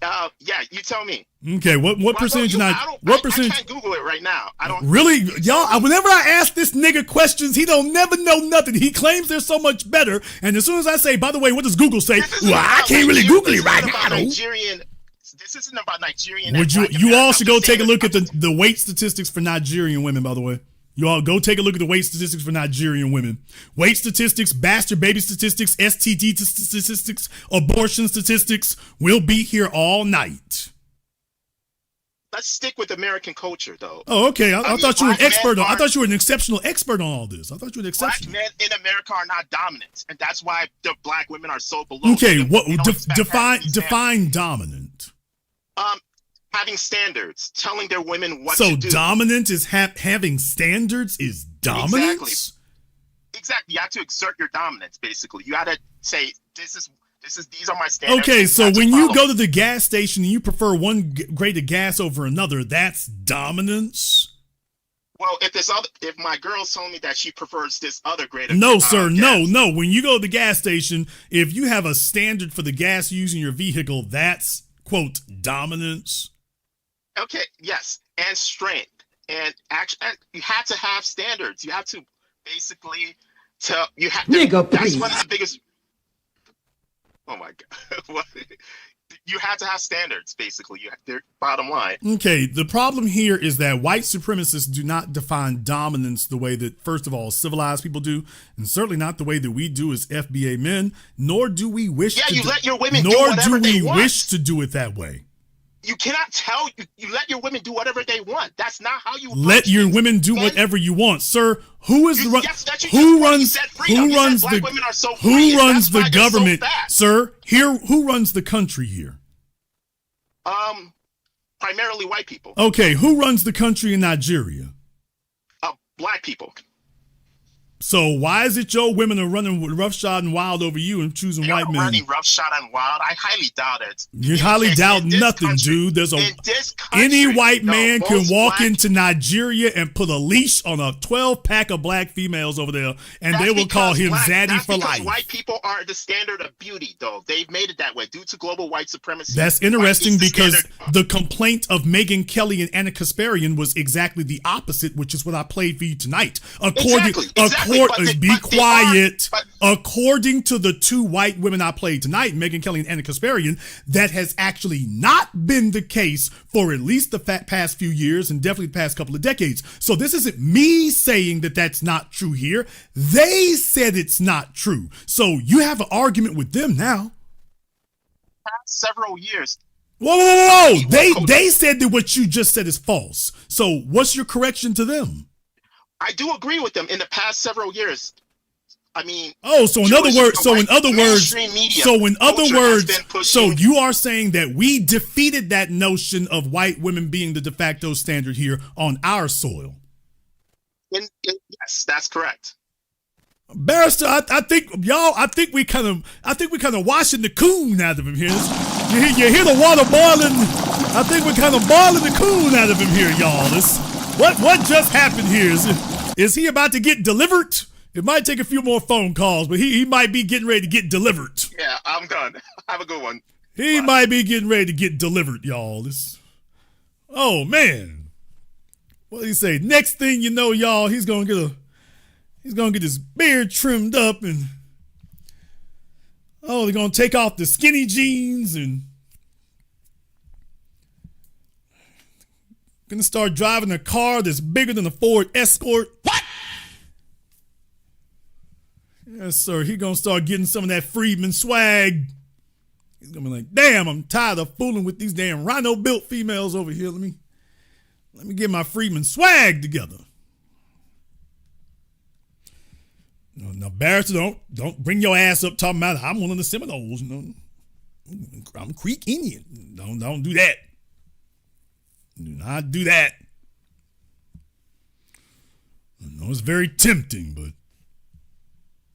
Yeah, you tell me.
Okay, what percentage?
I can't Google it right now. I don't
really, y'all. Whenever I ask this nigga questions, he don't never know nothing. He claims they're so much better, and as soon as I say, by the way, what does Google say? Well, I can't really Google it right now.
This isn't about Nigerian.
You all should go take a look at the weight statistics for Nigerian women, by the way. You all go take a look at the weight statistics for Nigerian women. Weight statistics, bastard baby statistics, STD statistics, abortion statistics. We'll be here all night.
Let's stick with American culture, though.
Oh, okay. I thought you were an expert. I thought you were an exceptional expert on all this. I thought you were an exceptional.
Black men in America are not dominant, and that's why the black women are so below.
Okay, define dominant.
Having standards, telling their women what to do.
So dominant is having standards is dominance?
Exactly. You have to exert your dominance, basically. You got to say, these are my standards.
Okay, so when you go to the gas station and you prefer one grade of gas over another, that's dominance?
Well, if my girl's telling me that she prefers this other grade of
No, sir, gas. No. When you go to the gas station, if you have a standard for the gas using your vehicle, that's, quote, dominance?
Okay, yes, and strength, and you have to have standards. You have to basically tell you have. That's one of the biggest. Oh my God! You have to have standards. Basically, they're bottom line.
Okay, the problem here is that white supremacists do not define dominance the way that, first of all, civilized people do, and certainly not the way that we do as FBA men. Nor do we wish.
Yeah, you let your women do whatever they want.
Nor do we wish to do it that way.
You cannot tell you let your women do whatever they want. That's not how you
let your women do whatever you want, sir. Who runs the government, sir? Who runs the country here?
Primarily white people.
Okay, who runs the country in Nigeria?
Black people.
So why is it your women are running roughshod and wild over you and choosing white men?
Running roughshod and wild. I highly doubt it.
You highly doubt nothing, dude. Any white man can walk into Nigeria and put a leash on a 12-pack of black females over there, and they will call him Zaddy for life.
White people are the standard of beauty, though. They've made it that way due to global white supremacy.
That's interesting because the complaint of Megyn Kelly and Anna Kasparian was exactly the opposite, which is what I played for you tonight. According to the two white women I played tonight, Megyn Kelly and Anna Kasparian, that has actually not been the case for at least the past few years and definitely the past couple of decades. So this isn't me saying that that's not true here. They said it's not true. So you have an argument with them now.
Past several years.
Whoa. They said that what you just said is false. So what's your correction to them?
I do agree with them in the past several years. I mean,
so in other words, you are saying that we defeated that notion of white women being the de facto standard here on our soil.
Yes, that's correct.
Barrister, I think we kind of washing the coon out of him here. You hear the water boiling? I think we're kind of boiling the coon out of him here, y'all. What just happened here? Is he about to get delivered? It might take a few more phone calls, but he might be getting ready to get delivered.
Yeah, I'm done. Have a good one.
He might be getting ready to get delivered, y'all. Oh man. What do you say? Next thing you know, y'all, he's gonna get his beard trimmed up and they're gonna take off the skinny jeans and Gonna start driving a car that's bigger than a Ford Escort. What? Yes, sir. He gonna start getting some of that Freedman swag. He's gonna be like, damn, I'm tired of fooling with these damn rhino-built females over here. Let me get my Freedman swag together. Now, barrister, don't bring your ass up talking about I'm one of the Seminoles. I'm Creek Indian. Don't do that. Do not do that. I know it's very tempting, but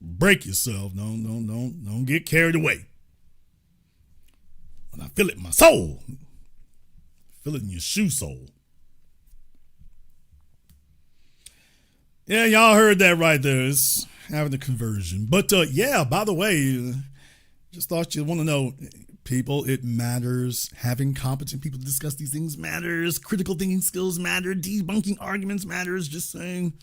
break yourself. Don't get carried away. And I feel it in my soul. Feel it in your shoe sole. Yeah, y'all heard that right there. It's having a conversion. But yeah, by the way, just thought you'd want to know, people, it matters. Having competent people to discuss these things matters. Critical thinking skills matter. Debunking arguments matters. Just saying.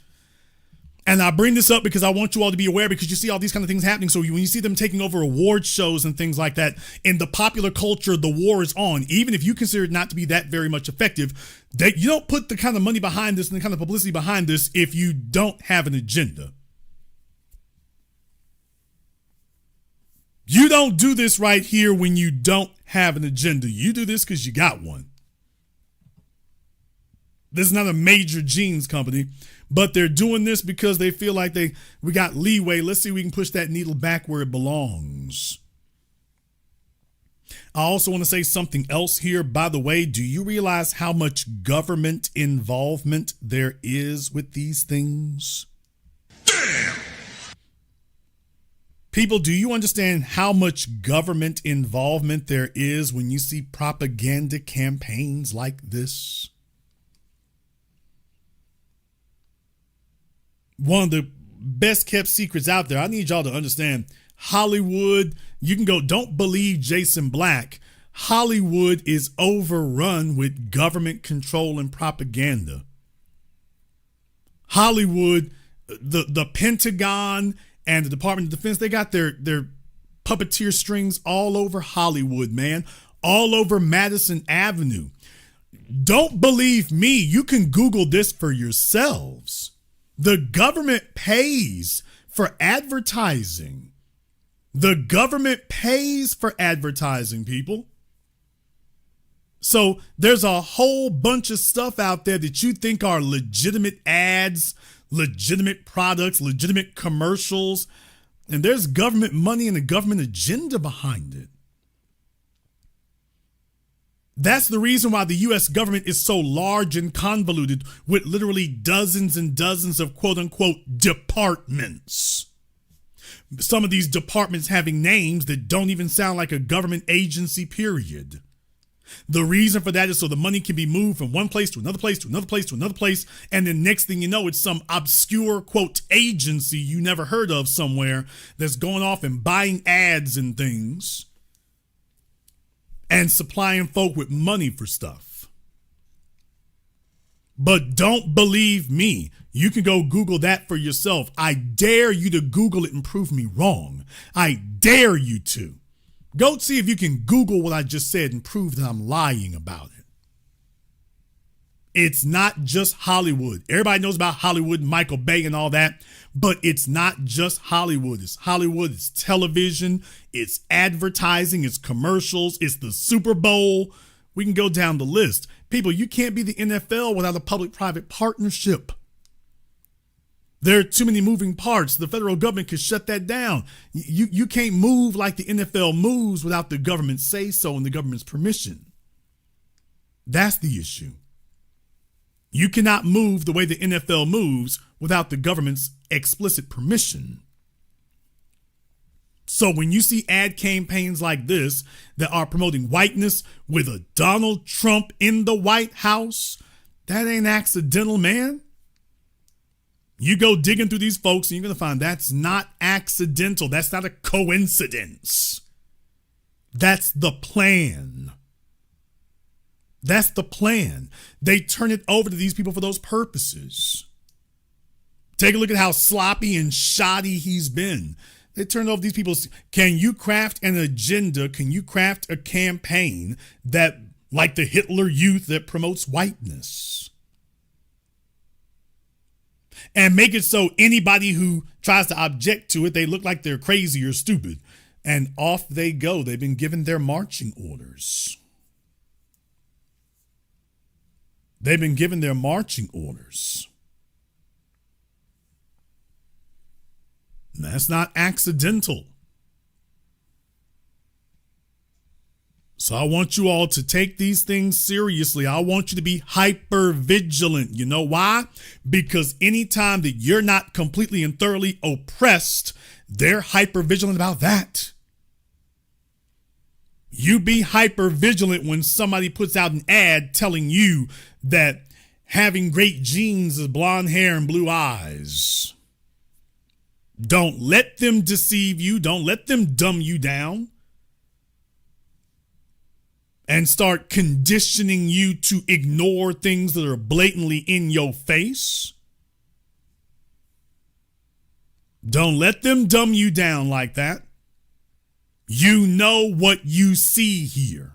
And I bring this up because I want you all to be aware, because you see all these kind of things happening. So when you see them taking over award shows and things like that, in the popular culture, the war is on. Even if you consider it not to be that very much effective, that you don't put the kind of money behind this and the kind of publicity behind this if you don't have an agenda. You don't do this right here when you don't have an agenda. You do this because you got one. This is not a major jeans company, but they're doing this because they feel like we got leeway. Let's see if we can push that needle back where it belongs. I also want to say something else here. By the way, do you realize how much government involvement there is with these things? Damn! People, do you understand how much government involvement there is when you see propaganda campaigns like this? One of the best kept secrets out there. I need y'all to understand. Hollywood, you can go, don't believe Jason Black. Hollywood is overrun with government control and propaganda. Hollywood, the Pentagon and the Department of Defense, they got their puppeteer strings all over Hollywood, man. All over Madison Avenue. Don't believe me. You can Google this for yourselves. The government pays for advertising. The government pays for advertising, people. So there's a whole bunch of stuff out there that you think are legitimate ads, legitimate products, legitimate commercials, and there's government money and a government agenda behind it. That's the reason why the U.S. government is so large and convoluted, with literally dozens and dozens of quote unquote departments. Some of these departments having names that don't even sound like a government agency, period. The reason for that is so the money can be moved from one place to another place to another place to another place. And then next thing you know, it's some obscure quote agency you never heard of somewhere that's going off and buying ads and things and supplying folk with money for stuff. But don't believe me. You can go Google that for yourself. I dare you to Google it and prove me wrong. I dare you to. Go see if you can Google what I just said and prove that I'm lying about it. It's not just Hollywood. Everybody knows about Hollywood, Michael Bay and all that, but it's not just Hollywood. It's Hollywood, it's television, it's advertising, it's commercials, it's the Super Bowl. We can go down the list. People, you can't be the NFL without a public-private partnership. There are too many moving parts. The federal government could shut that down. You can't move like the NFL moves without the government's say-so and the government's permission. That's the issue. You cannot move the way the NFL moves without the government's explicit permission. So when you see ad campaigns like this that are promoting whiteness with a Donald Trump in the White House, that ain't accidental, man. You go digging through these folks and you're going to find that's not accidental. That's not a coincidence. That's the plan. That's the plan. They turn it over to these people for those purposes. Take a look at how sloppy and shoddy he's been. They turn it over to these people. Can you craft an agenda? Can you craft a campaign that like the Hitler Youth that promotes whiteness, and make it so anybody who tries to object to it, they look like they're crazy or stupid. And off they go. They've been given their marching orders. They've been given their marching orders. And that's not accidental. So I want you all to take these things seriously. I want you to be hyper vigilant. You know why? Because anytime that you're not completely and thoroughly oppressed, they're hyper vigilant about that. You be hyper vigilant when somebody puts out an ad telling you that having great genes is blonde hair and blue eyes. Don't let them deceive you. Don't let them dumb you down and start conditioning you to ignore things that are blatantly in your face. Don't let them dumb you down like that. You know what you see here.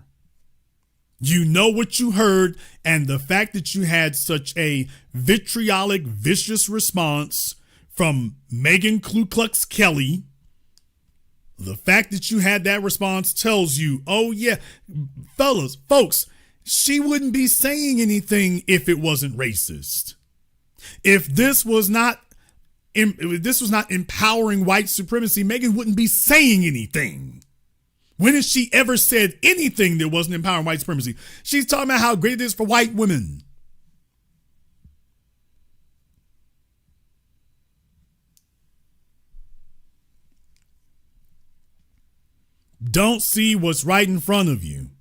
You know what you heard, and the fact that you had such a vitriolic, vicious response from Megyn Ku Klux Kelly, the fact that you had that response tells you, oh yeah, folks, she wouldn't be saying anything if it wasn't racist. If this was not empowering white supremacy, Megyn wouldn't be saying anything. When has she ever said anything that wasn't empowering white supremacy? She's talking about how great it is for white women. Don't see what's right in front of you.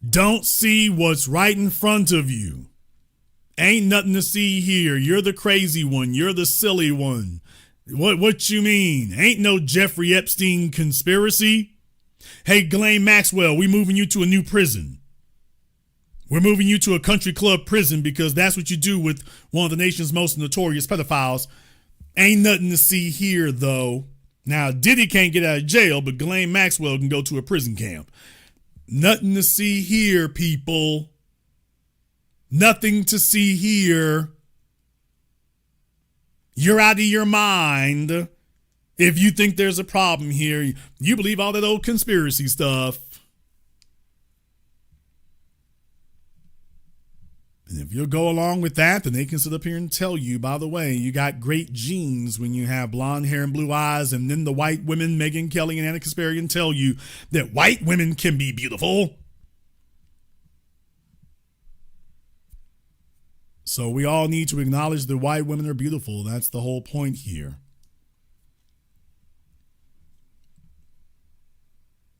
Don't see what's right in front of you. Ain't nothing to see here. You're the crazy one. You're the silly one. What you mean? Ain't no Jeffrey Epstein conspiracy. Hey, Ghislaine Maxwell, we moving you to a new prison. We're moving you to a country club prison because that's what you do with one of the nation's most notorious pedophiles. Ain't nothing to see here, though. Now, Diddy can't get out of jail, but Ghislaine Maxwell can go to a prison camp. Nothing to see here, people. Nothing to see here. You're out of your mind if you think there's a problem here. You believe all that old conspiracy stuff. And if you'll go along with that, then they can sit up here and tell you, by the way, you got great genes when you have blonde hair and blue eyes. And then the white women, Megyn Kelly and Anna Kasparian, tell you that white women can be beautiful. So we all need to acknowledge that white women are beautiful. That's the whole point here.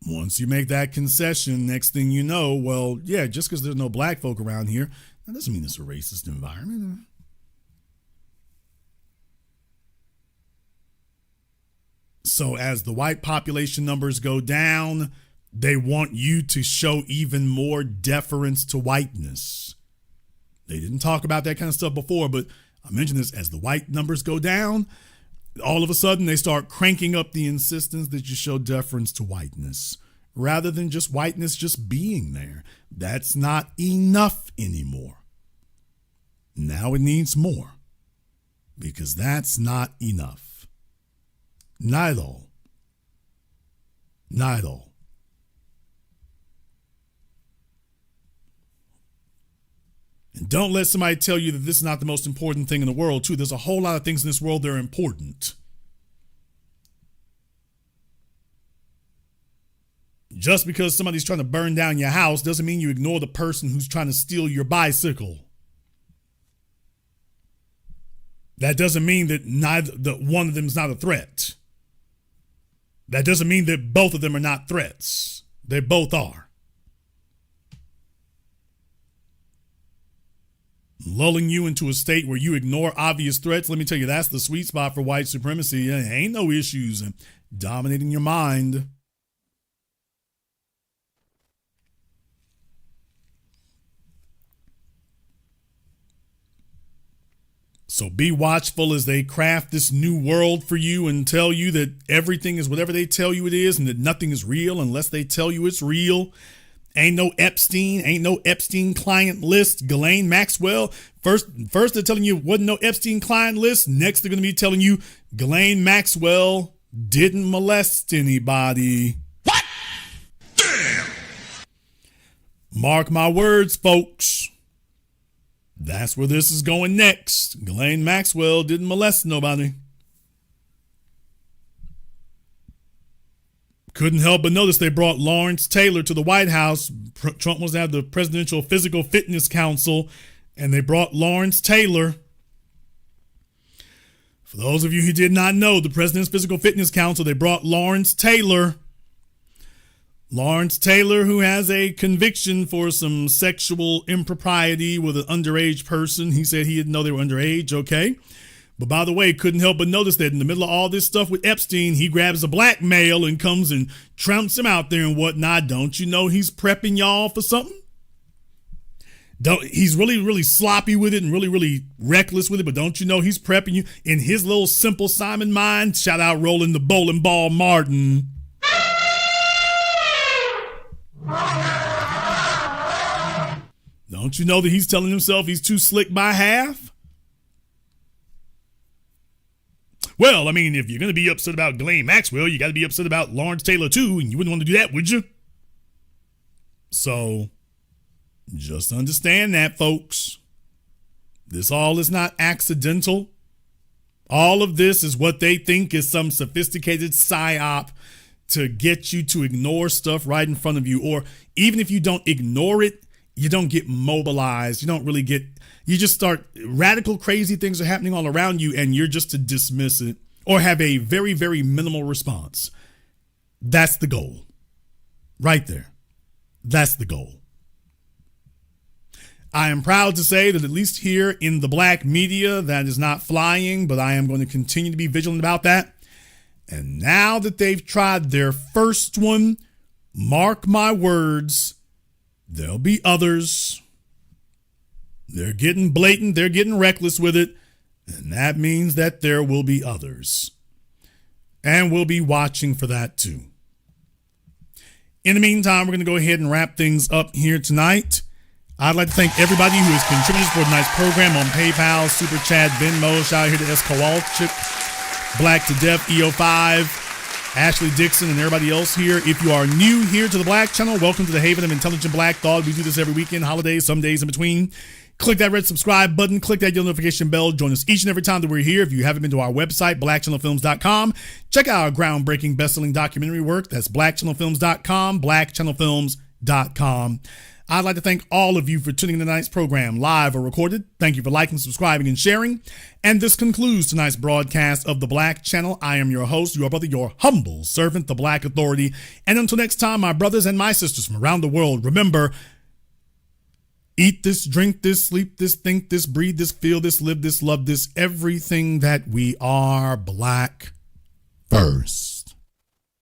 Once you make that concession, next thing you know, well, yeah, just because there's no black folk around here, that doesn't mean it's a racist environment. So as the white population numbers go down, they want you to show even more deference to whiteness. They didn't talk about that kind of stuff before, but I mentioned this, as the white numbers go down, all of a sudden they start cranking up the insistence that you show deference to whiteness rather than just whiteness just being there. That's not enough anymore. Now it needs more, because that's not enough. Not at all. Not at all. And don't let somebody tell you that this is not the most important thing in the world, too. There's a whole lot of things in this world that are important. Just because somebody's trying to burn down your house doesn't mean you ignore the person who's trying to steal your bicycle. That doesn't mean that one of them is not a threat. That doesn't mean that both of them are not threats. They both are. Lulling you into a state where you ignore obvious threats, let me tell you, that's the sweet spot for white supremacy. There ain't no issues dominating your mind. So be watchful as they craft this new world for you and tell you that everything is whatever they tell you it is and that nothing is real unless they tell you it's real. Ain't no Epstein client list. Ghislaine Maxwell. First they're telling you wasn't no Epstein client list. Next they're going to be telling you Ghislaine Maxwell didn't molest anybody. What? Damn. Mark my words, folks. That's where this is going next. Ghislaine Maxwell didn't molest nobody. Couldn't help but notice they brought Lawrence Taylor to the White House. Trump was at the Presidential Physical Fitness Council, and they brought Lawrence Taylor. For those of you who did not know, the President's Physical Fitness Council, they brought Lawrence Taylor. Lawrence Taylor, who has a conviction for some sexual impropriety with an underage person. He said he didn't know they were underage, okay. But by the way, couldn't help but notice that in the middle of all this stuff with Epstein, he grabs a black male and comes and trounces him out there and whatnot. Don't you know he's prepping y'all for something? He's really, really sloppy with it and really, really reckless with it. But don't you know he's prepping you in his little simple Simon mind? Shout out Rolling the Bowling Ball Martin. Don't you know that he's telling himself he's too slick by half? Well, I mean, if you're going to be upset about Ghislaine Maxwell, you got to be upset about Lawrence Taylor too, and you wouldn't want to do that, would you? So, just understand that, folks. This all is not accidental. All of this is what they think is some sophisticated psyop to get you to ignore stuff right in front of you. Or even if you don't ignore it, you don't get mobilized. You don't really get, you just start, radical crazy things are happening all around you and you're just to dismiss it or have a very, very minimal response. That's the goal. Right there. That's the goal. I am proud to say that at least here in the black media, that is not flying, but I am going to continue to be vigilant about that. And now that they've tried their first one, mark my words, there'll be others. They're getting blatant. They're getting reckless with it. And that means that there will be others. And we'll be watching for that too. In the meantime, we're going to go ahead and wrap things up here tonight. I'd like to thank everybody who has contributed for tonight's program on PayPal, Super Chat, Venmo. Shout out here to S. Kowalczyk, Black to Death, EO5. Ashley Dixon and everybody else here. If you are new here to the Black Channel, welcome to the Haven of Intelligent Black Thought. We do this every weekend, holidays, some days in between. Click that red subscribe button. Click that yellow notification bell. Join us each and every time that we're here. If you haven't been to our website, blackchannelfilms.com, check out our groundbreaking best-selling documentary work. That's blackchannelfilms.com, blackchannelfilms.com. I'd like to thank all of you for tuning in to tonight's program, live or recorded. Thank you for liking, subscribing, and sharing. And this concludes tonight's broadcast of the Black Channel. I am your host, your brother, your humble servant, the Black Authority. And until next time, my brothers and my sisters from around the world, remember, eat this, drink this, sleep this, think this, breathe this, feel this, live this, love this, everything that we are, Black first.